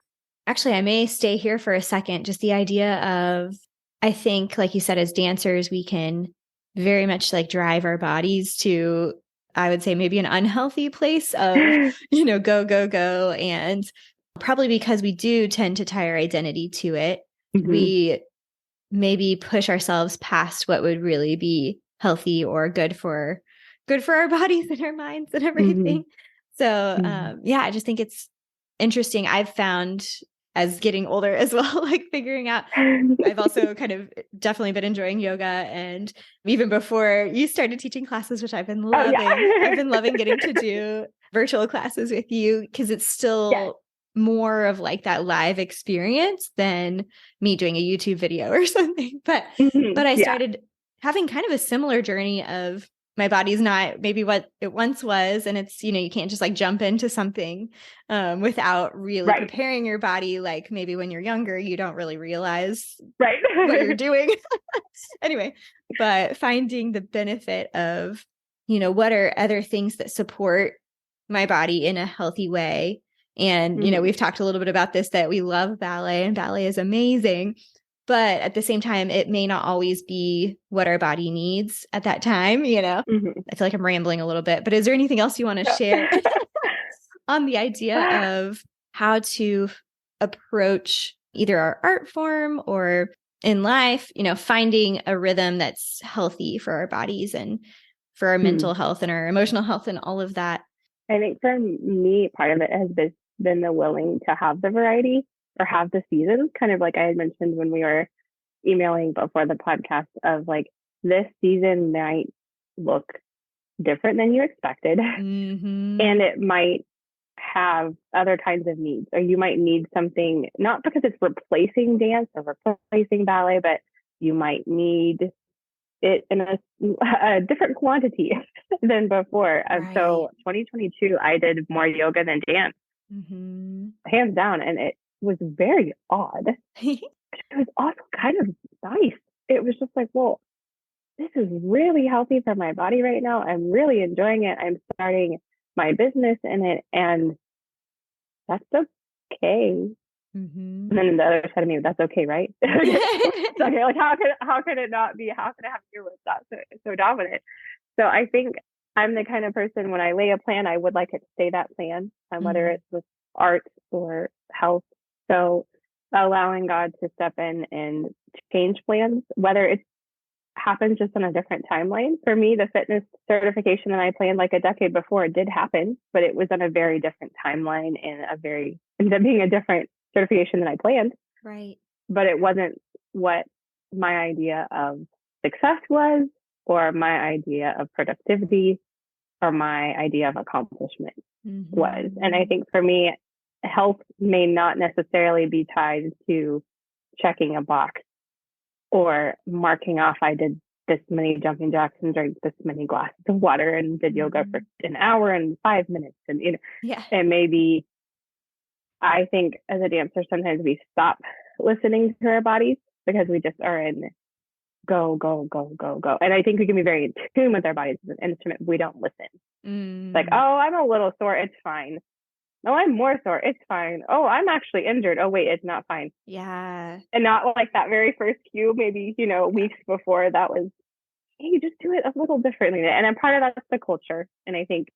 actually, I may stay here for a second. Just the idea of, I think, like you said, as dancers, we can very much like drive our bodies to, I would say, maybe an unhealthy place of, go, go, go. And probably because we do tend to tie our identity to it, we maybe push ourselves past what would really be healthy or good for our bodies and our minds and everything. So, I just think it's interesting. I've found, as getting older as well, like figuring out, I've also kind of definitely been enjoying yoga. And even before you started teaching classes, which I've been loving, I've been loving getting to do virtual classes with you, because it's still more of like that live experience than me doing a YouTube video or something. But I started having kind of a similar journey of, my body's not maybe what it once was. And it's, you can't just like jump into something without really preparing your body. Like maybe when you're younger, you don't really realize what you're doing. Anyway, but finding the benefit of, what are other things that support my body in a healthy way. And, we've talked a little bit about this, that we love ballet and ballet is amazing. But at the same time, it may not always be what our body needs at that time. I feel like I'm rambling a little bit, but is there anything else you want to share on the idea of how to approach either our art form or in life, finding a rhythm that's healthy for our bodies and for our mental health and our emotional health and all of that? I think for me, part of it has been the willing to have the variety or have the seasons, kind of like I had mentioned when we were emailing before the podcast of like this season might look different than you expected. And it might have other kinds of needs, or you might need something, not because it's replacing dance or replacing ballet, but you might need it in a different quantity than before. And so 2022, I did more yoga than dance, hands down. And it was very odd. It was also kind of nice. It was just like, well, this is really healthy for my body right now. I'm really enjoying it. I'm starting my business in it, and that's okay. And then the other side of me, that's okay, right? Okay, like how could it not be? How can I have to deal with that so dominant? So I think I'm the kind of person, when I lay a plan, I would like it to stay that plan, whether it's with art or health. So allowing God to step in and change plans, whether it happens just on a different timeline. For me, the fitness certification that I planned like a decade before did happen, but it was on a very different timeline and ended up being a different certification than I planned. Right. But it wasn't what my idea of success was, or my idea of productivity, or my idea of accomplishment was. And I think for me, health may not necessarily be tied to checking a box or marking off, I did this many jumping jacks and drank this many glasses of water and did yoga for an hour and 5 minutes. And, and maybe I think as a dancer, sometimes we stop listening to our bodies because we just are in go, go, go, go, go. And I think we can be very in tune with our bodies as an instrument. We don't listen. Like, oh, I'm a little sore. It's fine. Oh, I'm more sore. It's fine. Oh, I'm actually injured. Oh, wait, it's not fine. Yeah. And not like that very first cue, maybe, weeks before, that was, hey, you just do it a little differently. And I'm part of that's the culture. And I think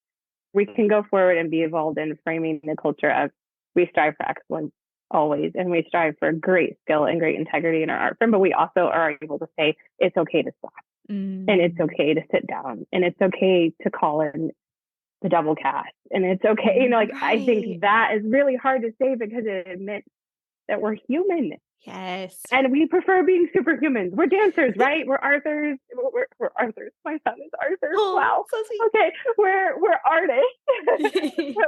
we can go forward and be involved in framing the culture of we strive for excellence always. And we strive for great skill and great integrity in our art form. But we also are able to say it's okay to stop. And it's okay to sit down. And it's okay to call in the double cast, and it's okay. I think that is really hard to say because it admits that we're human. Yes. And we prefer being superhumans. We're dancers, right? We're Arthurs. We're Arthurs. My son is Arthur. Oh, wow. So sweet. Okay. We're artists. We're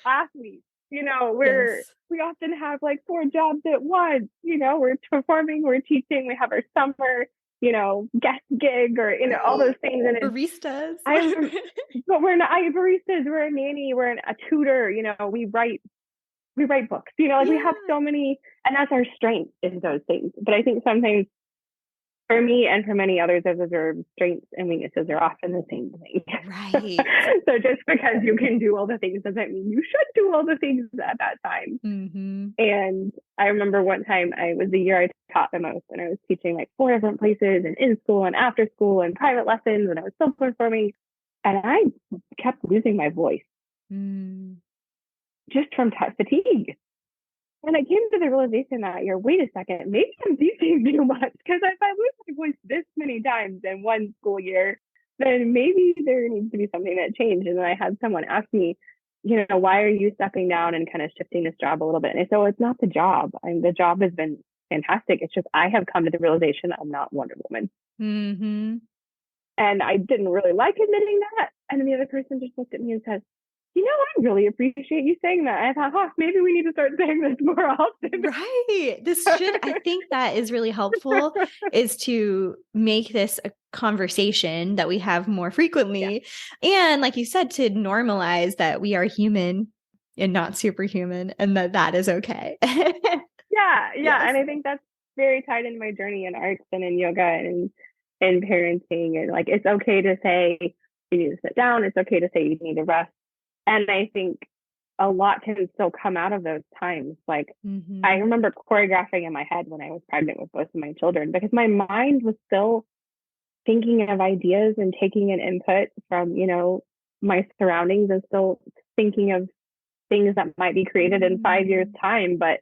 athletes. We often have like 4 jobs at once. We're performing, we're teaching, we have our summer, guest gig or, all those things. And baristas. But we're not baristas, we're a nanny, we're a tutor, we write books, we have so many, and that's our strength is those things. But I think sometimes for me and for many others, I've observed strengths and weaknesses are often the same thing. Right. So just because you can do all the things doesn't mean you should do all the things at that time. And I remember one time, I was the year I taught the most, and I was teaching like 4 different places, and in school and after school and private lessons, and I was still performing, and I kept losing my voice just from fatigue. And I came to the realization that year, wait a second, maybe I'm teaching too much, because if I lose my voice this many times in one school year, then maybe there needs to be something that changed. And then I had someone ask me, why are you stepping down and kind of shifting this job a little bit? And I said, well, it's not the job. The job has been fantastic. It's just I have come to the realization I'm not Wonder Woman. And I didn't really like admitting that. And then the other person just looked at me and said, I really appreciate you saying that. I thought, maybe we need to start saying this more often. Right. I think that is really helpful, is to make this a conversation that we have more frequently. Yeah. And like you said, to normalize that we are human and not superhuman, and that is okay. Yeah. Yes. And I think that's very tied in my journey in arts and in yoga and in parenting. And like, it's okay to say you need to sit down. It's okay to say you need to rest. And I think a lot can still come out of those times. Like I remember choreographing in my head when I was pregnant with both of my children, because my mind was still thinking of ideas and taking an input from, my surroundings, and still thinking of things that might be created in 5 years' time. But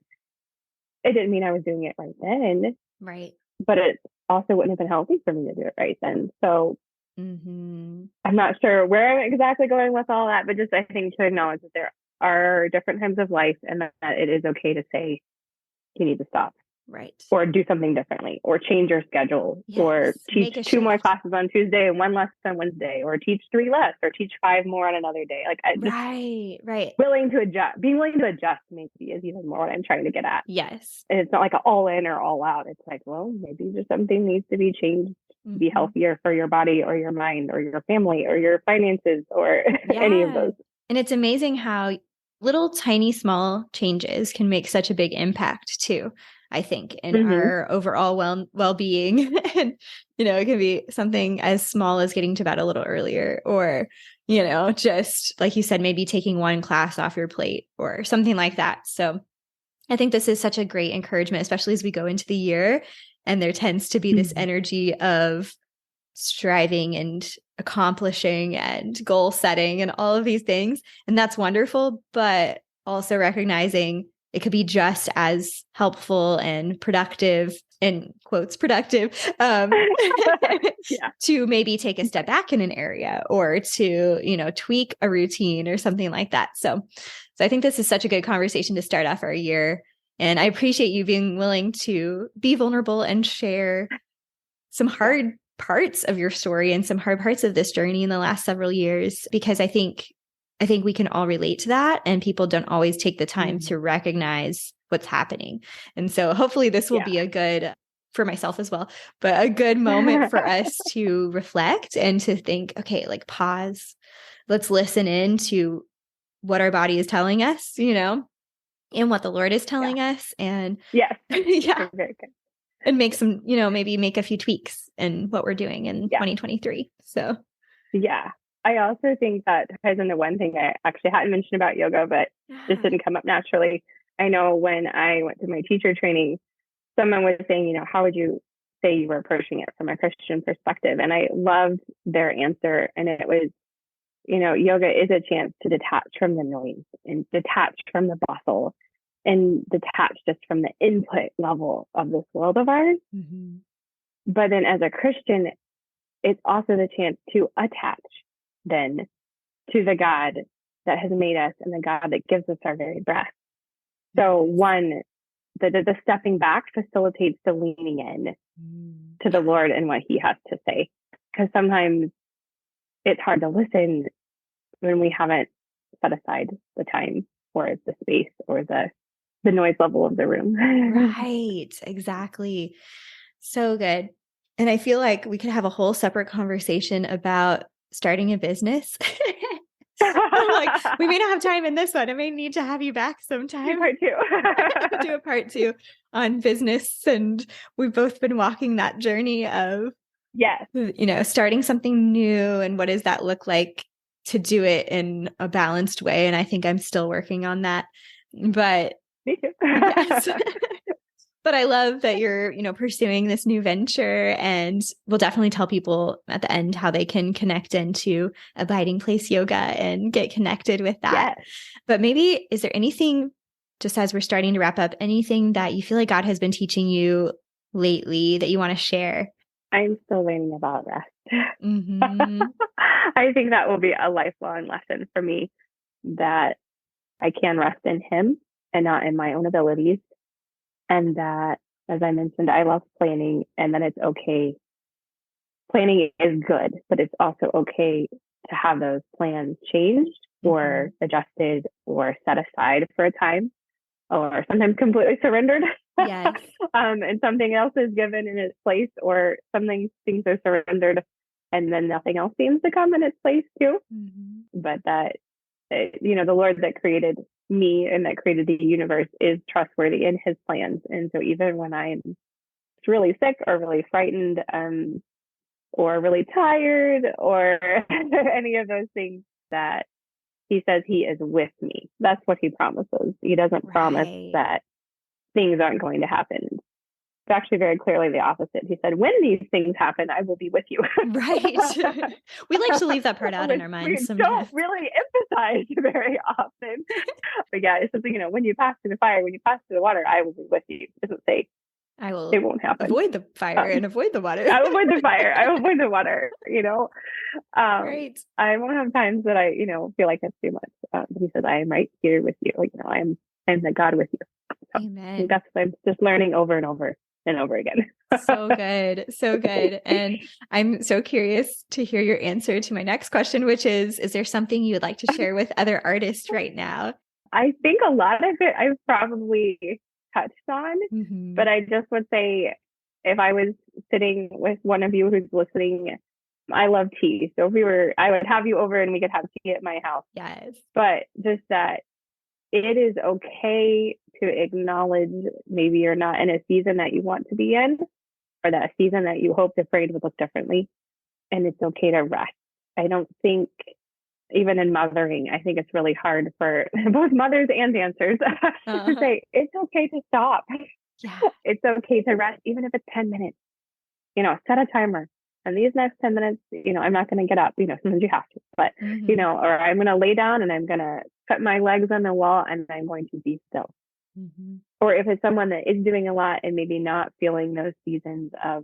it didn't mean I was doing it right then. Right. But it also wouldn't have been healthy for me to do it right then. So Mm-hmm. I'm not sure where I'm exactly going with all that, but just I think to acknowledge that there are different times of life and that it is okay to say you need to stop Right. or do something differently or change your schedule or Yes. teach Make a two more shift. classes on Tuesday and one less on Wednesday or teach three less or teach five more on another day. Like I just Right. Right. willing to adjust, being willing to adjust maybe is even more what I'm trying to get at. Yes. And it's not like an all in or all out. It's like, well, maybe just something needs to be changed to be Mm-hmm. healthier for your body or your mind or your family or your finances or any of Yeah. those. And it's amazing how little tiny small changes can make such a big impact too, I think, in Mm-hmm. our overall well-being. And, it can be something as small as getting to bed a little earlier or, just like you said, maybe taking one class off your plate or something like that. So I think this is such a great encouragement, especially as we go into the year. And there tends to be this Mm-hmm. energy of striving and accomplishing and goal setting and all of these things. And that's wonderful, but also recognizing it could be just as helpful and productive, in quotes, productive, Yeah. to maybe take a step back in an area or to, tweak a routine or something like that. So I think this is such a good conversation to start off our year. And I appreciate you being willing to be vulnerable and share some hard parts of your story and some hard parts of this journey in the last several years, because I think we can all relate to that, and people don't always take the time Mm-hmm. to recognize what's happening. And so hopefully this will Yeah. be a good, for myself as well, but a good moment for us to reflect and to think, okay, like pause, let's listen in to what our body is telling us, and what the Lord is Yeah. telling us. And Yes. yeah, Very, very good. and make some, maybe make a few tweaks in what we're doing in Yeah. 2023. So, Yeah. I also think that ties into one thing I actually hadn't mentioned about yoga, but just yeah. didn't come up naturally. I know when I went to my teacher training, someone was saying, how would you say you were approaching it from a Christian perspective? And I loved their answer. And it was, yoga is a chance to detach from the noise and detach from the bustle and detach just from the input level of this world of ours. Mm-hmm. But then as a Christian, it's also the chance to attach then to the God that has made us and the God that gives us our very breath. So one, the stepping back facilitates the leaning in to the Lord and what he has to say. Because sometimes it's hard to listen when we haven't set aside the time or the space or the noise level of the room. Right. Exactly. So good. And I feel like we could have a whole separate conversation about starting a business. I'm like, we may not have time in this one. I may need to have you back sometime. Part two. Do a part two on business. And we've both been walking that journey of, Yes. starting something new and what does that look like to do it in a balanced way. And I think I'm still working on that. But Me too. yes. But I love that you're, pursuing this new venture, and we'll definitely tell people at the end how they can connect into Abiding Place Yoga and get connected with that. Yes. But maybe, is there anything, just as we're starting to wrap up, anything that you feel like God has been teaching you lately that you want to share? I'm still learning about rest. Mm-hmm. I think that will be a lifelong lesson for me, that I can rest in him and not in my own abilities. And that, as I mentioned, I love planning, and that it's okay. Planning is good, but it's also okay to have those plans changed or adjusted or set aside for a time, or sometimes completely surrendered. Yes. And something else is given in its place, or things are surrendered and then nothing else seems to come in its place too. Mm-hmm. But that, the Lord that created me and that created the universe is trustworthy in his plans. And so even when I'm really sick or really frightened, or really tired or any of those things, that he says he is with me. That's what he promises. He doesn't promise Right. that things aren't going to happen. It's actually very clearly the opposite. He said, when these things happen, I will be with you. Right. We like to leave that part out in Which our we minds sometimes. don't really emphasize very often. But yeah, it's something, when you pass through the fire, when you pass through the water, I will be with you. It doesn't say it won't happen. Avoid the fire and avoid the water. I will avoid the fire. I will avoid the water, Right. I won't have times that I, feel like it's too much. He says, I am right here with you. I'm the God with you. So Amen. that's what I'm just learning over and over and over again. So good. So good. And I'm so curious to hear your answer to my next question, which is there something you would like to share with other artists right now? I think a lot of it I've probably touched on, but I just would say if I was sitting with one of you who's listening, I love tea. So I would have you over and we could have tea at my house. Yes. But just that it is okay to acknowledge maybe you're not in a season that you want to be in, or that season that you hoped the parade would look differently. And it's okay to rest. I don't think, even in mothering, I think it's really hard for both mothers and dancers to say, it's okay to stop. Yeah. It's okay to rest, even if it's 10 minutes. Set a timer. And these next 10 minutes, I'm not going to get up. Sometimes you have to, but, or I'm going to lay down and I'm going to put my legs on the wall and I'm going to be still. Or if it's someone that is doing a lot and maybe not feeling those seasons of,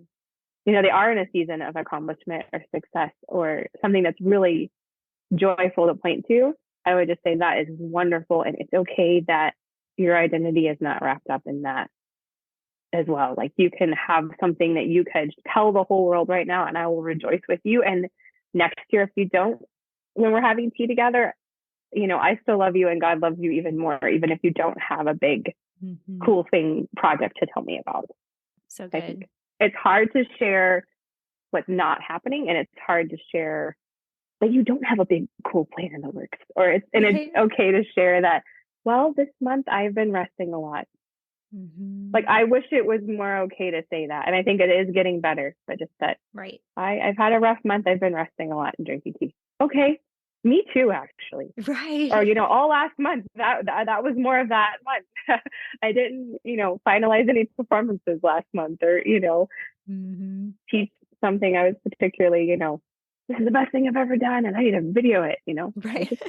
they are in a season of accomplishment or success or something that's really joyful to point to, I would just say that is wonderful. And it's okay that your identity is not wrapped up in that as well. Like you can have something that you could tell the whole world right now and I will rejoice with you. And next year, if you don't, when we're having tea together, I still love you and God loves you even more, even if you don't have a big, cool project to tell me about. So good. I think it's hard to share what's not happening and it's hard to share that you don't have a big, cool plan in the works. It's okay to share that, well, this month I've been resting a lot. Like, I wish it was more okay to say that. And I think it is getting better, but just that, right. I've had a rough month. I've been resting a lot and drinking tea. Okay. Me too, actually. Right. Or, all last month, that was more of that month. I didn't, finalize any performances last month or, teach something I was particularly, this is the best thing I've ever done and I need to video it, Right. I just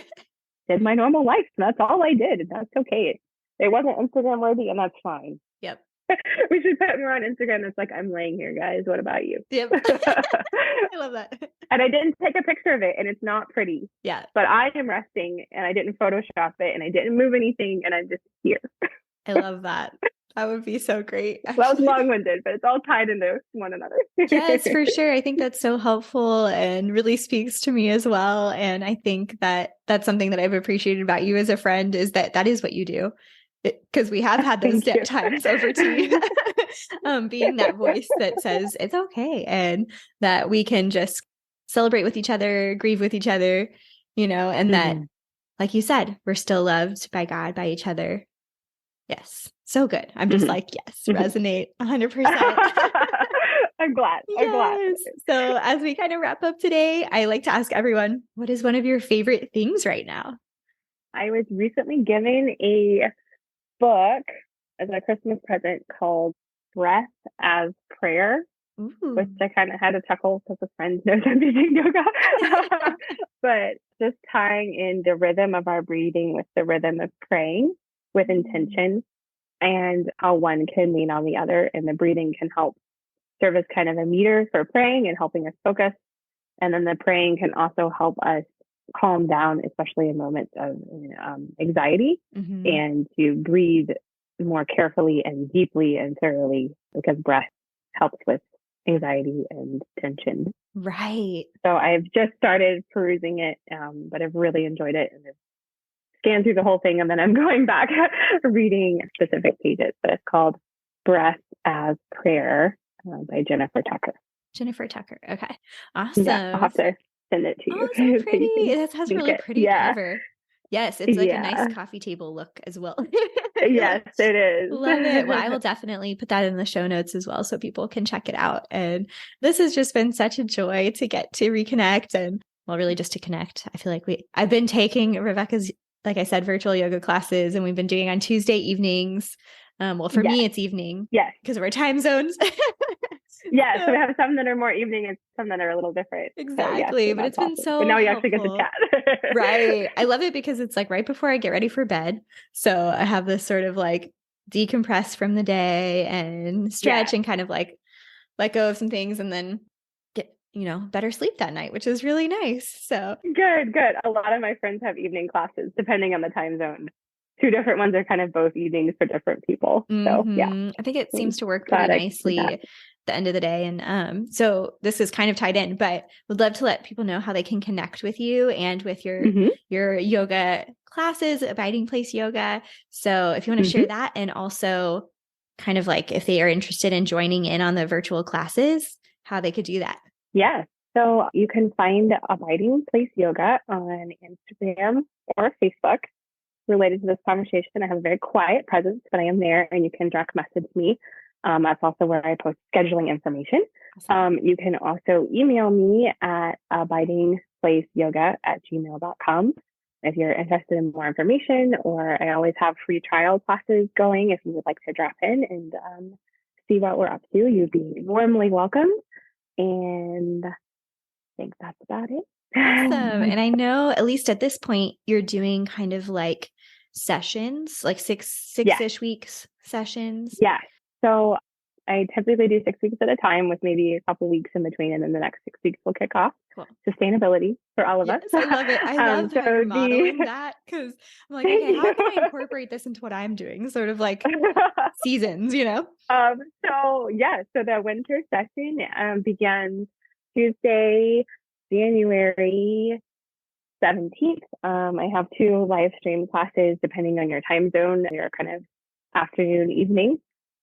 did my normal life. And that's all I did. And that's okay. It wasn't Instagram worthy and that's fine. Yep. We should put more on Instagram. It's like, I'm laying here, guys. What about you? Yep. I love that. And I didn't take a picture of it and it's not pretty. Yeah. But I am resting and I didn't Photoshop it and I didn't move anything and I'm just here. I love that. That would be so great. Actually. That was long-winded, but it's all tied into one another. Yes, for sure. I think that's so helpful and really speaks to me as well. And I think that that's something that I've appreciated about you as a friend is that is what you do. Because we have had those times over tea, being that voice that says it's okay and that we can just celebrate with each other, grieve with each other, and that, like you said, we're still loved by God, by each other. Yes. So good. I'm just like, yes, resonate 100%. I'm glad. I'm glad. So as we kind of wrap up today, I like to ask everyone, what is one of your favorite things right now? I was recently given a book as a Christmas present called Breath as Prayer, which I kind of had to chuckle because a friend knows I'm teaching yoga. But just tying in the rhythm of our breathing with the rhythm of praying with intention and how one can lean on the other. And the breathing can help serve as kind of a meter for praying and helping us focus. And then the praying can also help us calm down, especially in moments of anxiety, and to breathe more carefully and deeply and thoroughly because breath helps with anxiety and tension. Right. So I've just started perusing it, but I've really enjoyed it and I've scanned through the whole thing and then I'm going back reading specific pages. But it's called Breath as Prayer by Jennifer Tucker. Jennifer Tucker. Okay. Awesome. Yeah, I'll have to send it to you. Oh, so pretty. That has really pretty cover. Yes, it's like a nice coffee table look as well. Yes, it is. Love it. Well, I will definitely put that in the show notes as well so people can check it out. And this has just been such a joy to get to reconnect and, well, really just to connect. I feel like I've been taking Rebecca's, like I said, virtual yoga classes, and we've been doing on Tuesday evenings. Well, for me, it's evening. Yes. Because of our time zones. Yeah, so we have some that are more evening and some that are a little different. Exactly. So, yes, but it's been so But now we helpful. actually get to chat. Right. I love it because it's like right before I get ready for bed. So I have this sort of like decompress from the day and stretch and kind of like let go of some things and then get, better sleep that night, which is really nice. So good. A lot of my friends have evening classes depending on the time zone. 2 different ones are kind of both evenings for different people. So yeah, I think it seems to work pretty nicely at the end of the day. And so this is kind of tied in, but would love to let people know how they can connect with you and with your yoga classes, Abiding Place Yoga. So if you want to share that, and also kind of like if they are interested in joining in on the virtual classes, how they could do that. Yeah. So you can find Abiding Place Yoga on Instagram or Facebook. Related to this conversation, I have a very quiet presence, but I am there, and you can direct message me. That's also where I post scheduling information. Awesome. You can also email me at abidingplaceyoga@gmail.com if you're interested in more information, or I always have free trial classes going if you would like to drop in and see what we're up to. You'd be warmly welcome. And I think that's about it. Awesome. And I know, at least at this point, you're doing kind of like sessions, like six-ish weeks sessions. Yeah. So I typically do 6 weeks at a time with maybe a couple weeks in between, and then the next 6 weeks will kick off. Cool. Sustainability for all of us. I love it. I love how you're modeling that, because I'm like, okay, how can I incorporate this into what I'm doing? Sort of like seasons, So the winter session begins Tuesday, January 17th. I have 2 live stream classes depending on your time zone, your kind of afternoon, evening.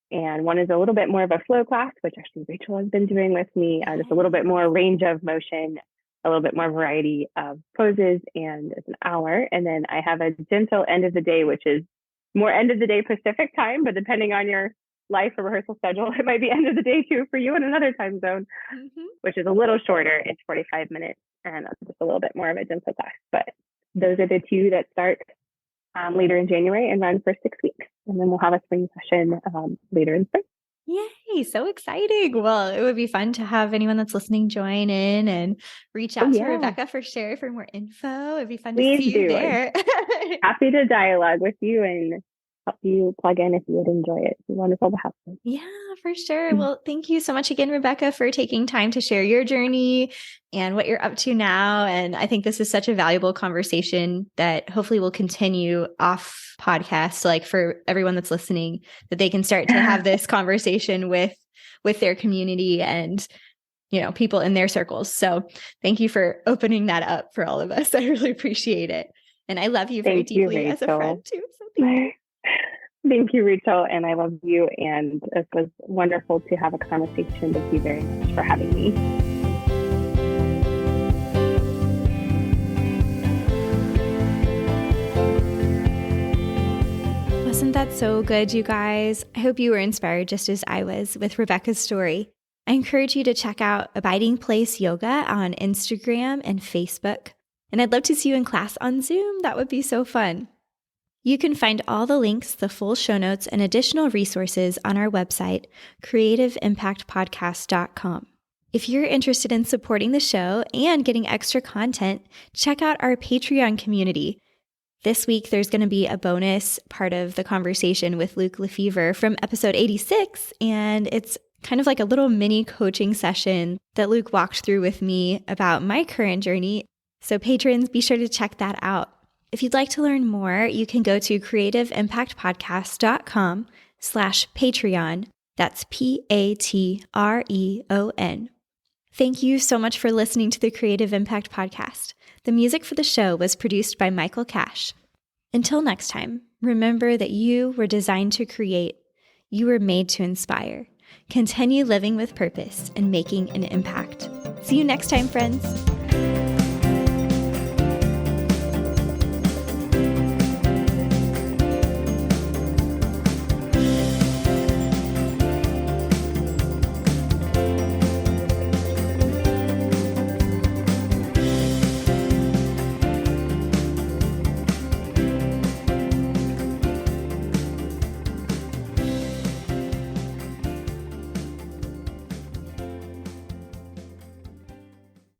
And one is a little bit more of a flow class, which actually Rachel has been doing with me, just a little bit more range of motion, a little bit more variety of poses, and it's an hour. And then I have a gentle end of the day, which is more end of the day Pacific time, but depending on your life or rehearsal schedule, it might be end of the day too for you in another time zone, which is a little shorter. It's 45 minutes, and that's just a little bit more of a gentle class. But those are the 2 that start later in January and run for 6 weeks. And then we'll have a spring session later in spring. Yay, so exciting. Well, it would be fun to have anyone that's listening join in and reach out to Rebecca for more info. It'd be fun to see you there. Happy to dialogue with you and help you plug in if you would enjoy it. It's wonderful to have you. Yeah, for sure. Well, thank you so much again, Rebecca, for taking time to share your journey and what you're up to now. And I think this is such a valuable conversation that hopefully will continue off podcast, like for everyone that's listening, that they can start to have this conversation with their community and, people in their circles. So thank you for opening that up for all of us. I really appreciate it. And I love you very deeply as a friend too. So thank you. Thank you, Rachel, and I love you, and it was wonderful to have a conversation. Thank you very much for having me. Wasn't that so good, you guys? I hope you were inspired just as I was with Rebecca's story. I encourage you to check out Abiding Place Yoga on Instagram and Facebook, and I'd love to see you in class on Zoom. That would be so fun. You can find all the links, the full show notes, and additional resources on our website, creativeimpactpodcast.com. If you're interested in supporting the show and getting extra content, check out our Patreon community. This week, there's going to be a bonus part of the conversation with Luke Lefevre from episode 86, and it's kind of like a little mini coaching session that Luke walked through with me about my current journey. So patrons, be sure to check that out. If you'd like to learn more, you can go to creativeimpactpodcast.com/Patreon. That's Patreon. Thank you so much for listening to the Creative Impact Podcast. The music for the show was produced by Michael Cash. Until next time, remember that you were designed to create. You were made to inspire. Continue living with purpose and making an impact. See you next time, friends.